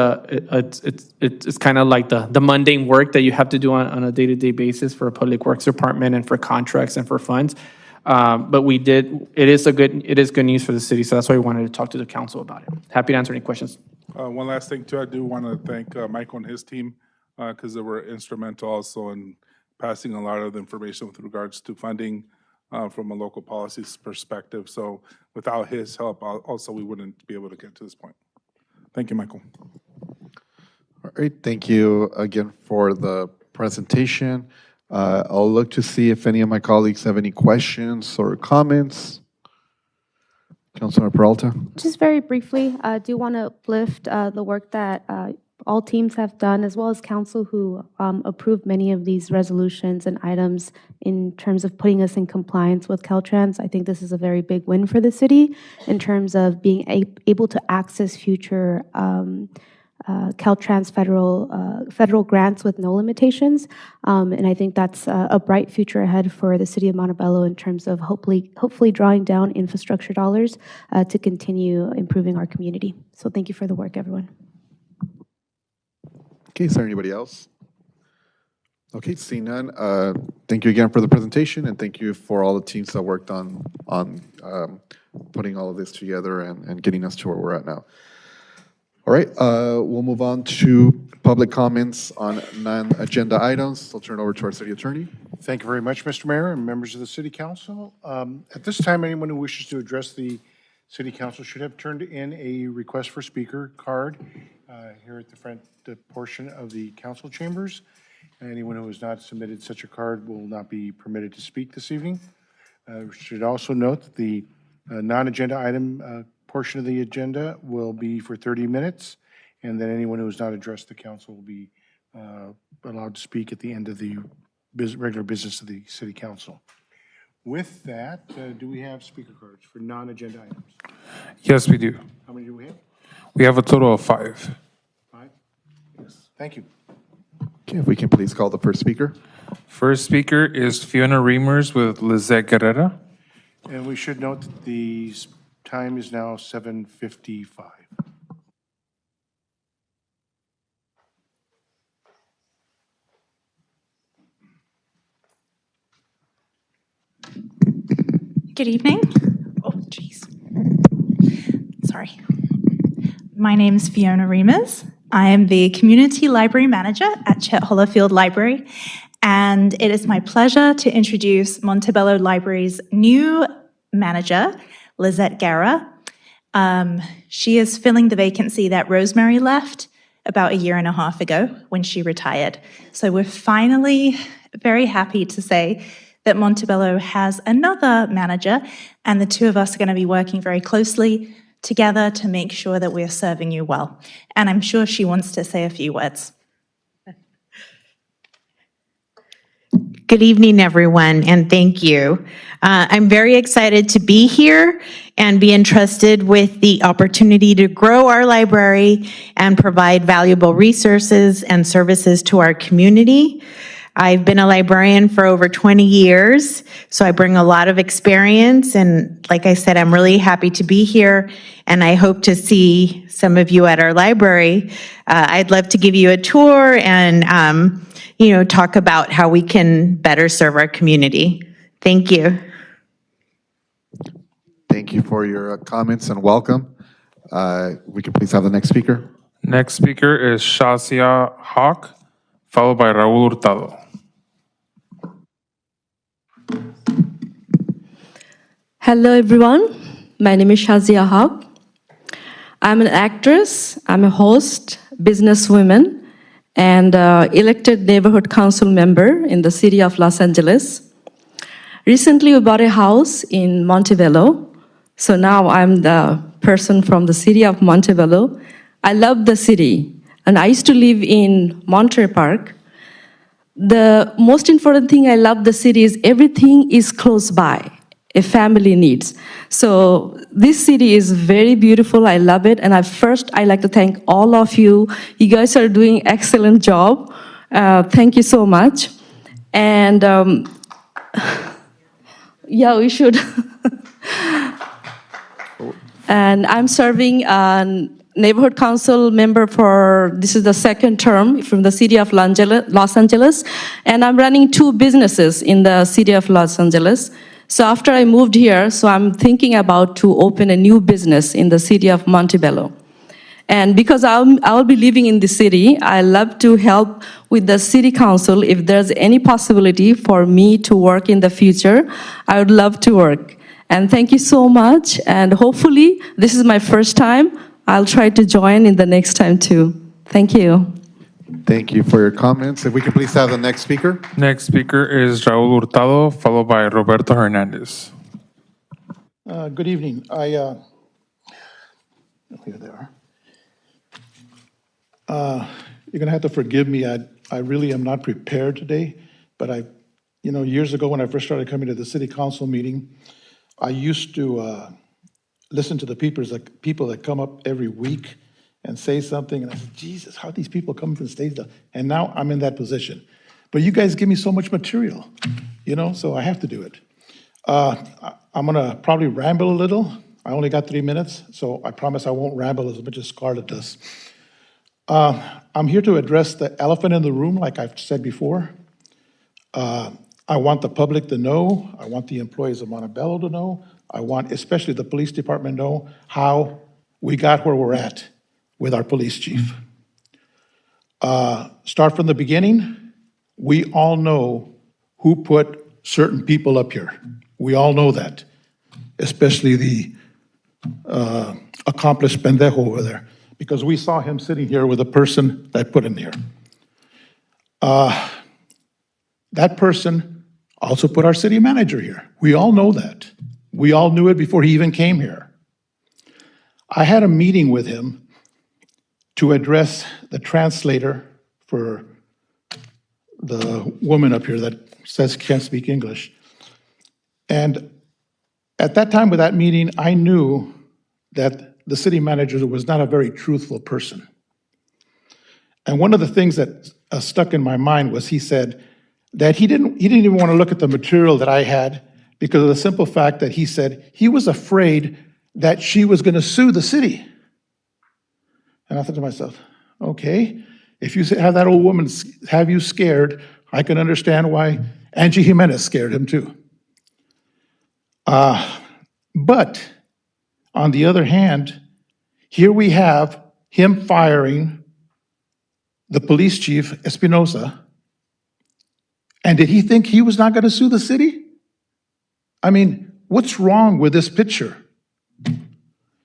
kind of like the mundane work that you have to do on a day-to-day basis for a public works department and for contracts and for funds. But we did. It is good news for the city. So that's why we wanted to talk to the council about it. Happy to answer any questions. One last thing too, I do want to thank Michael and his team because they were instrumental also in passing a lot of the information with regards to funding from a local policies perspective. So without his help, also we wouldn't be able to get to this point. Thank you, Michael. All right, thank you again for the presentation. I'll look to see if any of my colleagues have any questions or comments. Councilor Peralta. Just very briefly, I do want to uplift the work that all teams have done, as well as council who approved many of these resolutions and items in terms of putting us in compliance with Caltrans. I think this is a very big win for the city in terms of being able to access future Caltrans federal grants with no limitations, and I think that's a bright future ahead for the city of Montebello in terms of hopefully drawing down infrastructure dollars to continue improving our community. So thank you for the work, everyone. Okay, is there anybody else? Okay, seeing none. Thank you again for the presentation, and thank you for all the teams that worked on putting all of this together and getting us to where we're at now. All right, we'll move on to public comments on non-agenda items. I'll turn it over to our city attorney. Thank you very much, Mr. Mayor and members of the City Council. At this time, anyone who wishes to address the City Council should have turned in a request for speaker card here at the front portion of the council chambers. Anyone who has not submitted such a card will not be permitted to speak this evening. We should also note that the non-agenda item portion of the agenda will be for 30 minutes, and then anyone who has not addressed the council will be allowed to speak at the end of the regular business of the City Council. With that, do we have speaker cards for non-agenda items? Yes, we do. How many do we have? We have a total of 5. 5? Yes. Thank you. Okay, if we can please call the first speaker. First speaker is Fiona Reimers with Lizette Guerrera. And we should note that the time is now 7:55. Good evening. Oh, jeez. Sorry. My name is Fiona Reimers. I am the Community Library Manager at Chet Hollofield Library, and it is my pleasure to introduce Montebello Library's new manager, Lizette Guerra. She is filling the vacancy that Rosemary left about a year and a half ago when she retired. So we're finally very happy to say that Montebello has another manager, and the two of us are going to be working very closely together to make sure that we're serving you well. And I'm sure she wants to say a few words. Good evening, everyone, and thank you. I'm very excited to be here and be entrusted with the opportunity to grow our library and provide valuable resources and services to our community. I've been a librarian for over 20 years, so I bring a lot of experience, and like I said, I'm really happy to be here, and I hope to see some of you at our library. I'd love to give you a tour and talk about how we can better serve our community. Thank you. Thank you for your comments and welcome. We can please have the next speaker. Next speaker is Shazia Hawk, followed by Raul Hurtado. Hello, everyone. My name is Shazia Haq. I'm an actress, I'm a host, businesswoman, and elected neighborhood council member in the city of Los Angeles. Recently, we bought a house in Montebello, so now I'm the person from the city of Montebello. I love the city, and I used to live in Monterey Park. The most important thing I love the city is everything is close by. A family needs. So this city is very beautiful. I love it. And I'd like to thank all of you. You guys are doing excellent job. Thank you so much. And yeah, we should. And I'm serving neighborhood council member this is the second term from the city of Los Angeles. And I'm running 2 businesses in the city of Los Angeles. So after I moved here, so I'm thinking about to open a new business in the city of Montebello. And because I'll be living in the city, I love to help with the city council. If there's any possibility for me to work in the future, I would love to work. And thank you so much. And hopefully, this is my first time. I'll try to join in the next time too. Thank you. Thank you for your comments. If we can please have the next speaker. Next speaker is Raul Hurtado, followed by Roberto Hernandez. Good evening. Here they are. You're going to have to forgive me. I really am not prepared today, but years ago when I first started coming to the city council meeting, I used to listen to the people that come up every week and say something, and I said, Jesus, how are these people coming from the stage? And now I'm in that position. But you guys give me so much material, so I have to do it. I'm gonna probably ramble a little. I only got 3 minutes, so I promise I won't ramble as much as Scarlett does. I'm here to address the elephant in the room, like I've said before. I want the public to know, I want the employees of Montebello to know, I want especially the police department to know how we got where we're at with our police chief. Start from the beginning. We all know who put certain people up here. We all know that, especially the accomplished pendejo over there, because we saw him sitting here with a person that put him here. That person also put our city manager here. We all know that. We all knew it before he even came here. I had a meeting with him to address the translator for the woman up here that says can't speak English. And at that time with that meeting, I knew that the city manager was not a very truthful person. And one of the things that stuck in my mind was he said that he didn't even want to look at the material that I had because of the simple fact that he said he was afraid that she was going to sue the city. And I thought to myself, okay, if you have that old woman have you scared, I can understand why Angie Jimenez scared him too. But on the other hand, here we have him firing the police chief, Espinosa. And did he think he was not going to sue the city? I mean, what's wrong with this picture?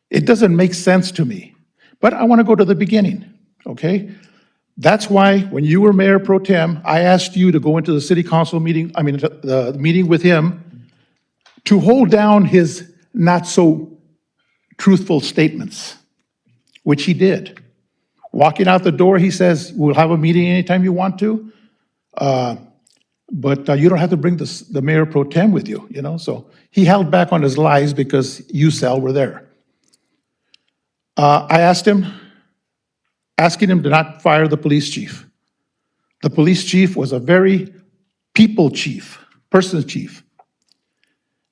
It doesn't make sense to me. But I want to go to the beginning, okay? That's why when you were Mayor Pro Tem, I asked you to go into the city council meeting, the meeting with him, to hold down his not so truthful statements, which he did. Walking out the door, he says, we'll have a meeting anytime you want to, but you don't have to bring the Mayor Pro Tem with you, you know? So he held back on his lies because you, Sal, were there. I asked him, asking him to not fire the police chief. The police chief was a very people chief, person chief.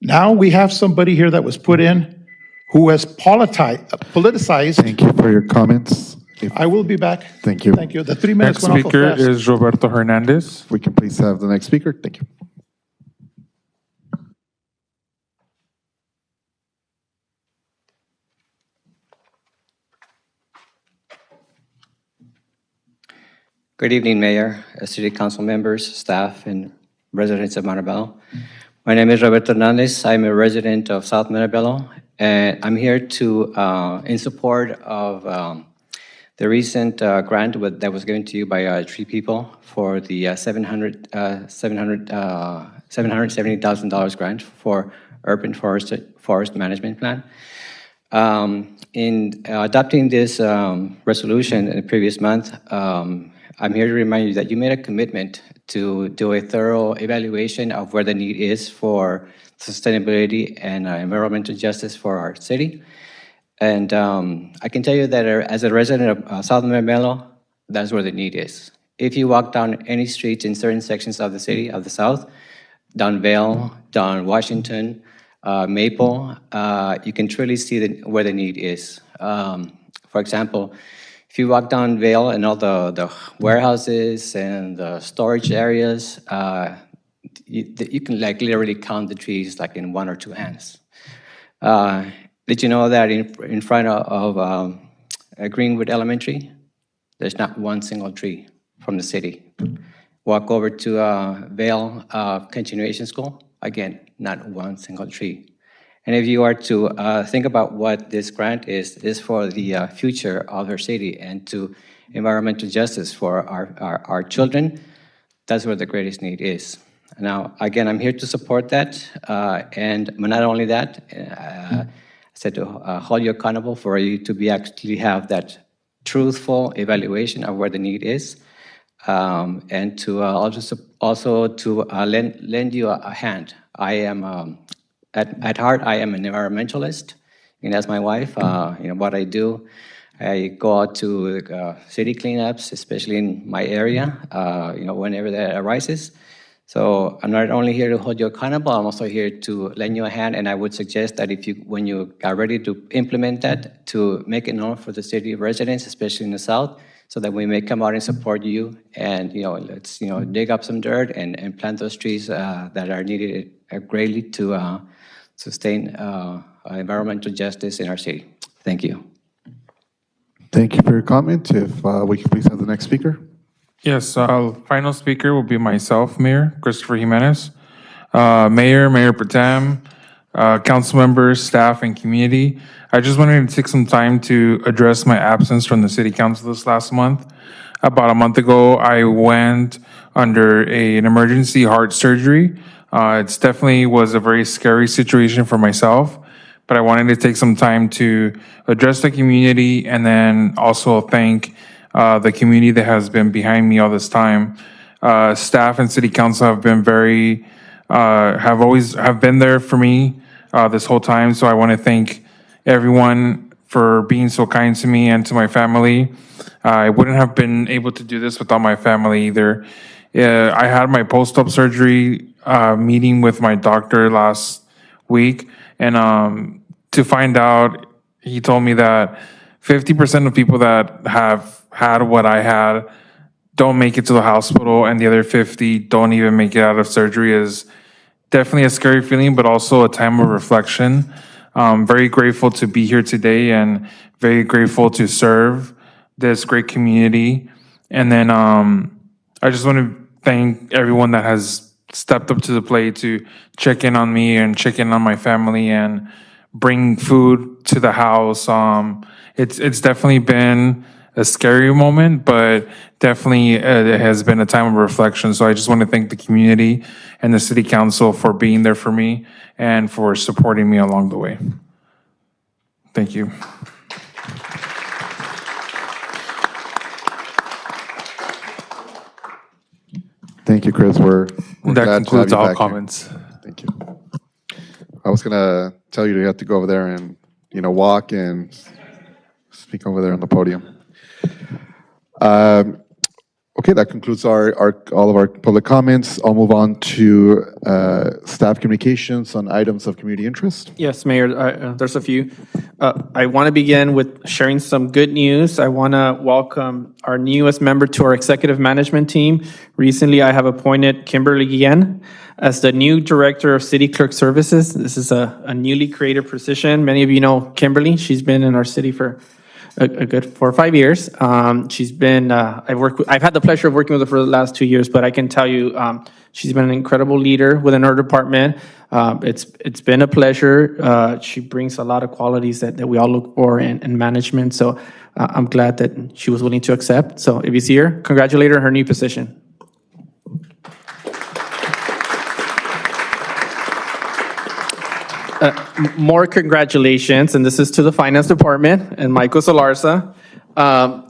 Now we have somebody here that was put in who has politicized. Thank you for your comments. I will be back. Thank you. Thank you. The 3 minutes Next went awful speaker fast. is Roberto Hernandez. If we can please have the next speaker. Thank you. Good evening, Mayor, City Council members, staff, and residents of Montebello. My name is Roberto Hernandez. I'm a resident of South Montebello, and I'm here to, in support of the recent grant that was given to you by 3 people for the $770,000 grant for urban forest management plan. In adopting this resolution in the previous month, I'm here to remind you that you made a commitment to do a thorough evaluation of where the need is for sustainability and environmental justice for our city. And I can tell you that as a resident of South Montebello, that's where the need is. If you walk down any streets in certain sections of the city of the South, down Vale, down Washington, Maple, you can truly see where the need is. For example, if you walk down Vale and all the warehouses and the storage areas, you can like literally count the trees like in 1 or 2 hands. Did you know that in front of Greenwood Elementary, there's not one single tree from the city? Walk over to Vale Continuation School, again, not one single tree. And if you are to think about what this grant is for the future of our city and to environmental justice for our children, that's where the greatest need is. Now, again, I'm here to support that. And not only that, I said to hold you accountable for you to be actually have that truthful evaluation of where the need is. And to also to lend you a hand. I am at heart, I am an environmentalist, and as my wife, what I do, I go out to city cleanups, especially in my area, whenever that arises. So I'm not only here to hold you accountable, I'm also here to lend you a hand, and I would suggest that when you are ready to implement that, to make it known for the city residents, especially in the South, so that we may come out and support you, and let's dig up some dirt and plant those trees that are needed greatly to sustain environmental justice in our city. Thank you. Thank you for your comment. If we can please have the next speaker. Yes, final speaker will be myself, Mayor Christopher Jimenez. Mayor Pro Tem, council members, staff, and community. I just wanted to take some time to address my absence from the city council this last month. About a month ago, I went under an emergency heart surgery. It definitely was a very scary situation for myself, but I wanted to take some time to address the community and then also thank the community that has been behind me all this time. Staff and city council have been have been there for me this whole time. So I want to thank everyone for being so kind to me and to my family. I wouldn't have been able to do this without my family either. I had my post-op surgery meeting with my doctor last week, and to find out, he told me that 50% of people that have had what I had don't make it to the hospital, and the other 50 don't even make it out of surgery. Is definitely a scary feeling, but also a time of reflection. Very grateful to be here today and very grateful to serve this great community. And then I just want to thank everyone that has stepped up to the plate to check in on me and check in on my family and bring food to the house. It's definitely been a scary moment, but definitely it has been a time of reflection. So I just want to thank the community and the city council for being there for me and for supporting me along the way. Thank you. Thank you, Chris. We're That glad to have concludes you all back comments. here. Thank you. I was gonna tell you to have to go over there and walk and speak over there on the podium. Okay, that concludes all of our public comments. I'll move on to staff communications on items of community interest. Yes, Mayor, there's a few. I want to begin with sharing some good news. I want to welcome our newest member to our executive management team. Recently, I have appointed Kimberly Guillen as the new Director of City Clerk Services. This is a newly created position. Many of you know Kimberly. She's been in our city for a good 4 or 5 years. She's been, I've had the pleasure of working with her for the last 2 years, but I can tell you, she's been an incredible leader within our department. It's been a pleasure. She brings a lot of qualities that we all look for in management. So I'm glad that she was willing to accept. So if you see her, congratulate her on her new position. More congratulations, and this is to the finance department and Michael Salarza.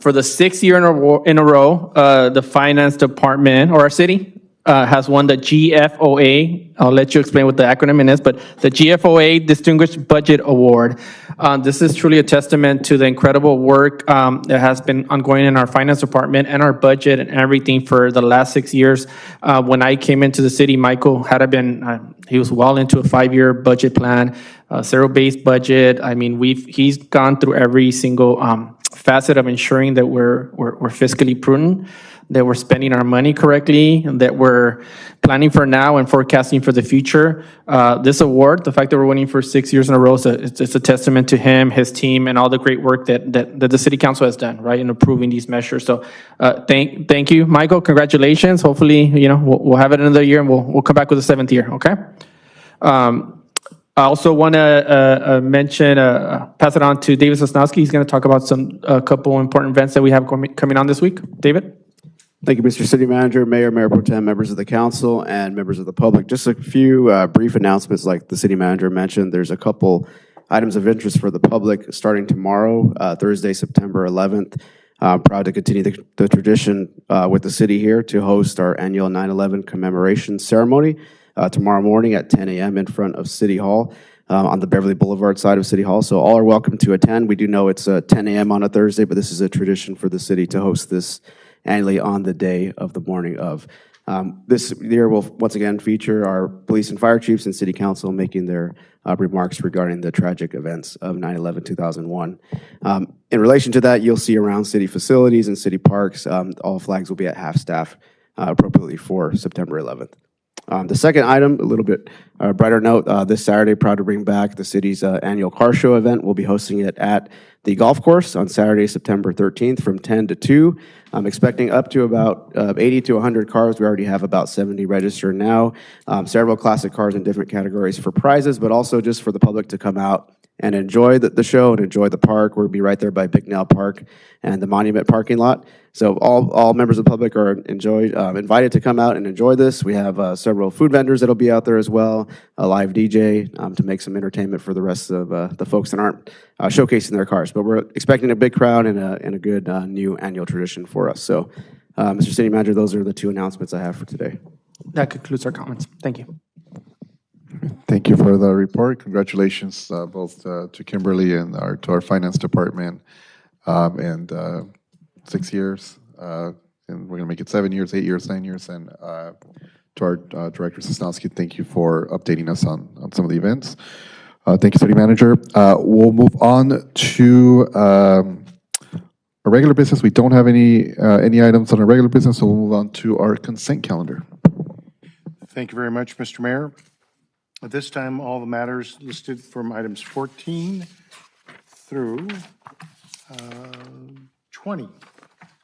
For the 6th year in a row, the finance department, or our city, has won the GFOA. I'll let you explain what the acronym is, but the GFOA Distinguished Budget Award. This is truly a testament to the incredible work that has been ongoing in our finance department and our budget and everything for the last 6 years. When I came into the city, Michael he was well into a 5-year budget plan, zero-based budget. I mean, he's gone through every single facet of ensuring that we're fiscally prudent, that we're spending our money correctly, and that we're planning for now and forecasting for the future. This award, the fact that we're winning for 6 years in a row, it's a testament to him, his team, and all the great work that the city council has done, right, in approving these measures. So thank you, Michael. Congratulations. Hopefully, we'll have it another year and we'll come back with a 7th year, okay? I also want to mention, pass it on to David Sosnowski. He's going to talk about a couple important events that we have coming on this week. David? Thank you, Mr. City Manager, Mayor Pro Tem, members of the council, and members of the public. Just a few brief announcements like the City Manager mentioned. There's a couple items of interest for the public starting tomorrow, Thursday, September 11th. I'm proud to continue the tradition with the city here to host our annual 9/11 commemoration ceremony tomorrow morning at 10 a.m. in front of City Hall on the Beverly Boulevard side of City Hall. So all are welcome to attend. We do know it's 10 a.m. on a Thursday, but this is a tradition for the city to host this annually on the day of the morning of. This year will once again feature our police and fire chiefs and city council making their remarks regarding the tragic events of 9/11/2001. In relation to that, you'll see around city facilities and city parks, all flags will be at half-staff appropriately for September 11th. The second item, a little bit brighter note, this Saturday, proud to bring back the city's annual car show event. We'll be hosting it at the golf course on Saturday, September 13th from 10 to 2. I'm expecting up to about 80 to 100 cars. We already have about 70 registered now. Several classic cars in different categories for prizes, but also just for the public to come out and enjoy the show and enjoy the park. We'll be right there by Bicknell Park and the Monument parking lot. So all members of the public are invited to come out and enjoy this. We have several food vendors that'll be out there as well, a live DJ to make some entertainment for the rest of the folks that aren't showcasing their cars. But we're expecting a big crowd and a good new annual tradition for us. So, Mr. City Manager, those are the two announcements I have for today. That concludes our comments. Thank you. Thank you for the report. Congratulations both to Kimberly and to our finance department. 6 years, and we're going to make it 7 years, 8 years, 9 years. And to our Director Sosnowski, thank you for updating us on some of the events. Thank you, City Manager. We'll move on to our regular business. We don't have any items on our regular business, so we'll move on to our consent calendar. Thank you very much, Mr. Mayor. At this time, all the matters listed from items 14 through 20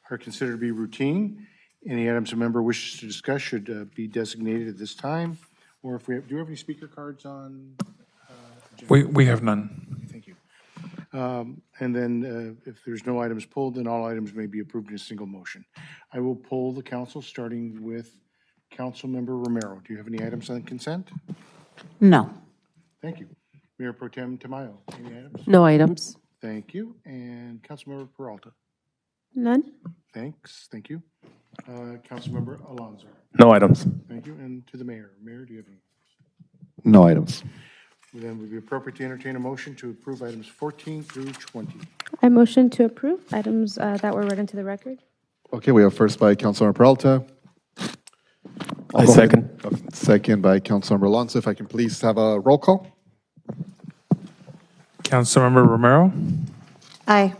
are considered to be routine. Any items a member wishes to discuss should be designated at this time. Or if we have, do we have any speaker cards on? We have none. Thank you. And then if there's no items pulled, then all items may be approved in a single motion. I will poll the council, starting with Councilmember Romero. Do you have any items on consent? No. Thank you. Mayor Pro Tem Tamayo, any items? No items. Thank you. And Councilmember Peralta? None. Thanks. Thank you. Councilmember Alonso? No items. Thank you. And to the mayor. Mayor, do you have any? No items. Well, then it would be appropriate to entertain a motion to approve items 14 through 20. I motion to approve items that were read into the record. Okay, we have first by Councilmember Peralta. I second. Second by Councilmember Alonso. If I can please have a roll call. Councilmember Romero, Aye.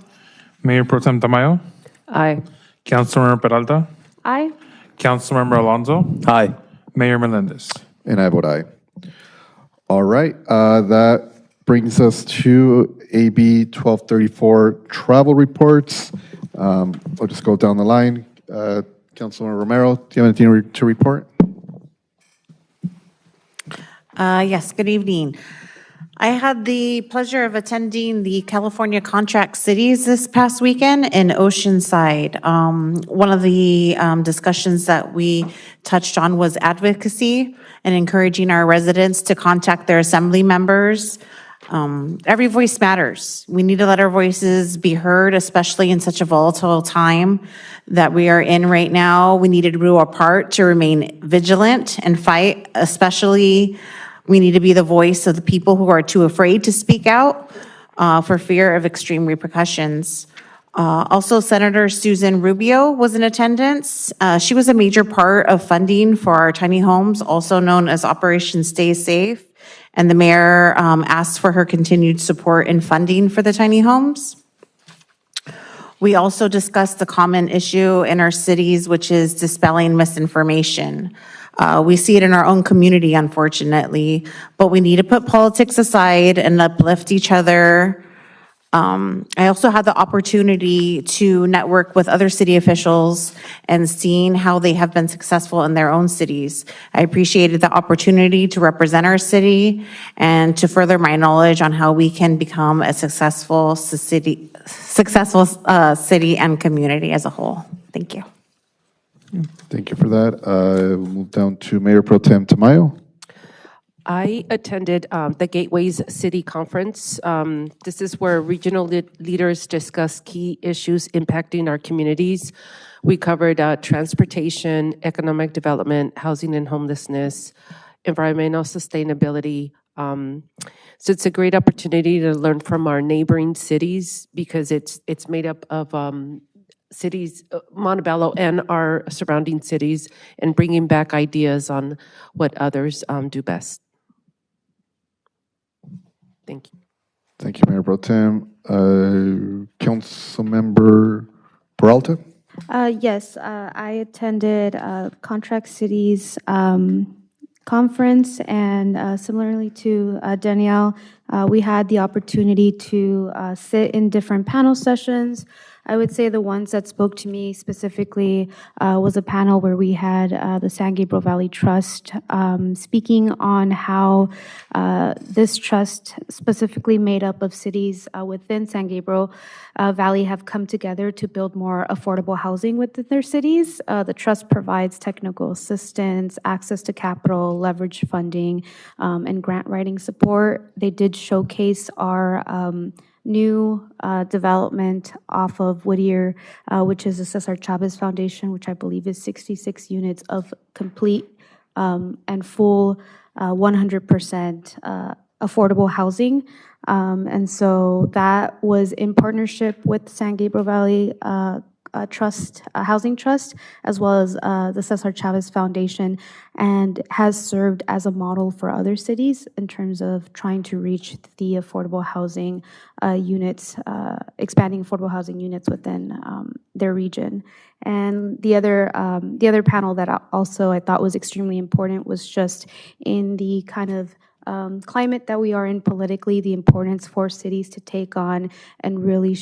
Mayor Pro Tem Tamayo, Aye. Councilmember Peralta, Aye. Councilmember Alonso, Aye. Mayor Melendez. And I vote aye. All right, that brings us to AB 1234 travel reports. I'll just go down the line. Councilmember Romero, do you have anything to report? Yes, good evening. I had the pleasure of attending the California Contract Cities this past weekend in Oceanside. One of the discussions that we touched on was advocacy and encouraging our residents to contact their assembly members. Every voice matters. We need to let our voices be heard, especially in such a volatile time that we are in right now. We need to do our part to remain vigilant and fight, especially we need to be the voice of the people who are too afraid to speak out for fear of extreme repercussions. Also, Senator Susan Rubio was in attendance. She was a major part of funding for our tiny homes, also known as Operation Stay Safe. And the mayor asked for her continued support and funding for the tiny homes. We also discussed the common issue in our cities, which is dispelling misinformation. We see it in our own community, unfortunately, but we need to put politics aside and uplift each other. I also had the opportunity to network with other city officials and seeing how they have been successful in their own cities. I appreciated the opportunity to represent our city and to further my knowledge on how we can become a successful city and community as a whole. Thank you. Thank you for that. We'll move down to Mayor Pro Tem Tamayo. I attended the Gateways City Conference. This is where regional leaders discuss key issues impacting our communities. We covered transportation, economic development, housing and homelessness, environmental sustainability. So it's a great opportunity to learn from our neighboring cities because it's made up of cities, Montebello and our surrounding cities, and bringing back ideas on what others do best. Thank you. Thank you, Mayor Pro Tem. Councilmember Peralta? Yes, I attended Contract Cities conference, and similarly to Danielle, we had the opportunity to sit in different panel sessions. I would say the ones that spoke to me specifically was a panel where we had the San Gabriel Valley Trust speaking on how this trust, specifically made up of cities within San Gabriel Valley, have come together to build more affordable housing within their cities. The trust provides technical assistance, access to capital, leverage funding, and grant writing support. They did showcase our new development off of Whittier, which is the Cesar Chavez Foundation, which I believe is 66 units of complete and full 100% affordable housing. And so that was in partnership with San Gabriel Valley Trust, Housing Trust, as well as the Cesar Chavez Foundation, and has served as a model for other cities in terms of trying to reach the affordable housing units, expanding affordable housing units within their region. And the other panel that also I thought was extremely important was just in the kind of climate that we are in politically, the importance for cities to take on and really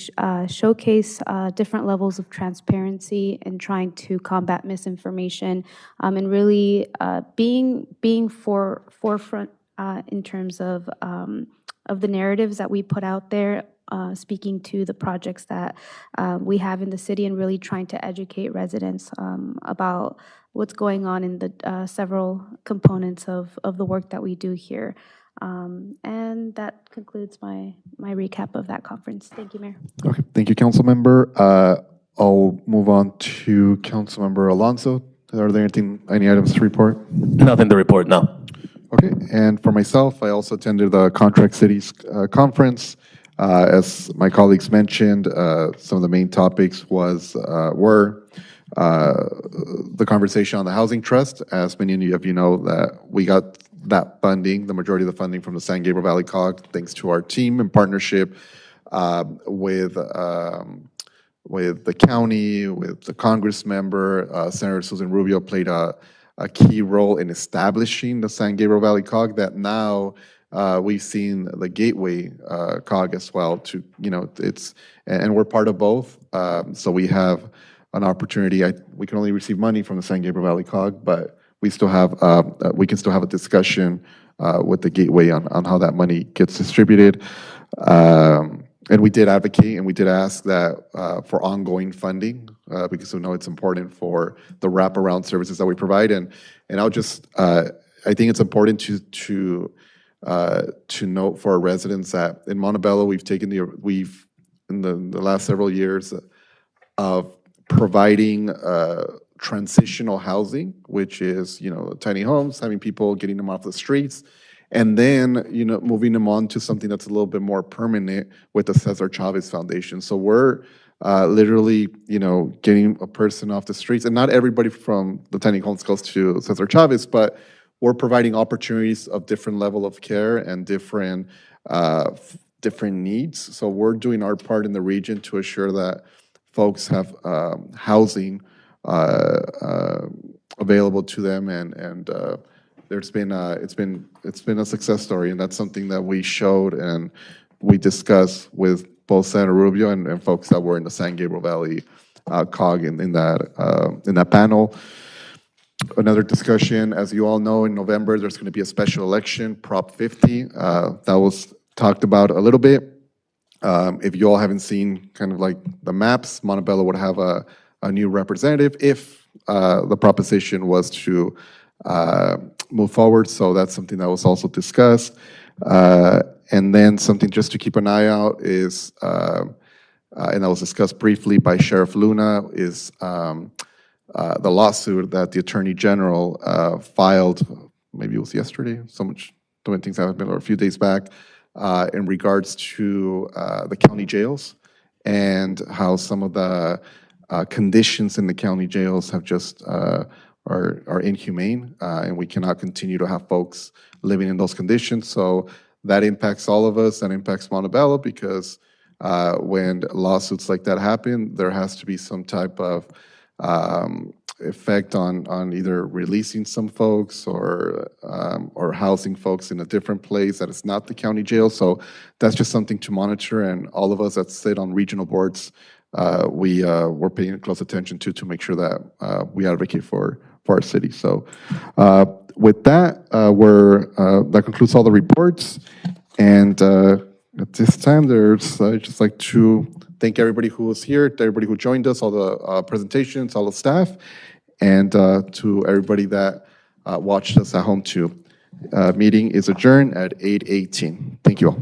showcase different levels of transparency and trying to combat misinformation, and really being forefront in terms of the narratives that we put out there, speaking to the projects that we have in the city and really trying to educate residents about what's going on in the several components of the work that we do here. And that concludes my recap of that conference. Thank you, Mayor. Okay, thank you, council member. I'll move on to council member Alonso. Are there any items to report? Nothing to report, no. Okay, and for myself, I also attended the Contract Cities Conference. As my colleagues mentioned, some of the main topics were the conversation on the housing trust. As many of you know, that we got that funding, the majority of the funding from the San Gabriel Valley COG, thanks to our team in partnership with the county, with the Congress member. Senator Susan Rubio played a key role in establishing the San Gabriel Valley COG that now we've seen the Gateway COG as well. And we're part of both. So we have an opportunity. We can only receive money from the San Gabriel Valley COG, but we still have we can still have a discussion with the Gateway on how that money gets distributed. And we did advocate and we did ask that for ongoing funding because we know it's important for the wraparound services that we provide. And I'll just I think it's important to note for our residents that in Montebello we've in the last several years of providing transitional housing, which is tiny homes, having people getting them off the streets, and then moving them on to something that's a little bit more permanent with the Cesar Chavez Foundation. So we're literally getting a person off the streets, and not everybody from the tiny homes goes to Cesar Chavez, but we're providing opportunities of different level of care and different needs. So we're doing our part in the region to assure that folks have housing available to them, and it's been a success story, and that's something that we showed and we discussed with both Senator Rubio and folks that were in the San Gabriel Valley COG in that panel. Another discussion, as you all know, in November there's going to be a special election, Prop 50. That was talked about a little bit. If you all haven't seen kind of like the maps, Montebello would have a new representative if the proposition was to move forward. So that's something that was also discussed. And then something just to keep an eye out is, and that was discussed briefly by Sheriff Luna, is the lawsuit that the Attorney General filed, maybe it was yesterday, so many things have been, or a few days back, in regards to the county jails and how some of the conditions in the county jails have just are inhumane, and we cannot continue to have folks living in those conditions. So that impacts all of us, and impacts Montebello, because when lawsuits like that happen, there has to be some type of effect on either releasing some folks or housing folks in a different place that is not the county jail. So that's just something to monitor, and all of us that sit on regional boards, we're paying close attention to make sure that we advocate for our city. So with that, that concludes all the reports, and at this time, I'd just like to thank everybody who was here, to everybody who joined us, all the presentations, all the staff, and to everybody that watched us at home too. Meeting is adjourned at 8:18. Thank you all.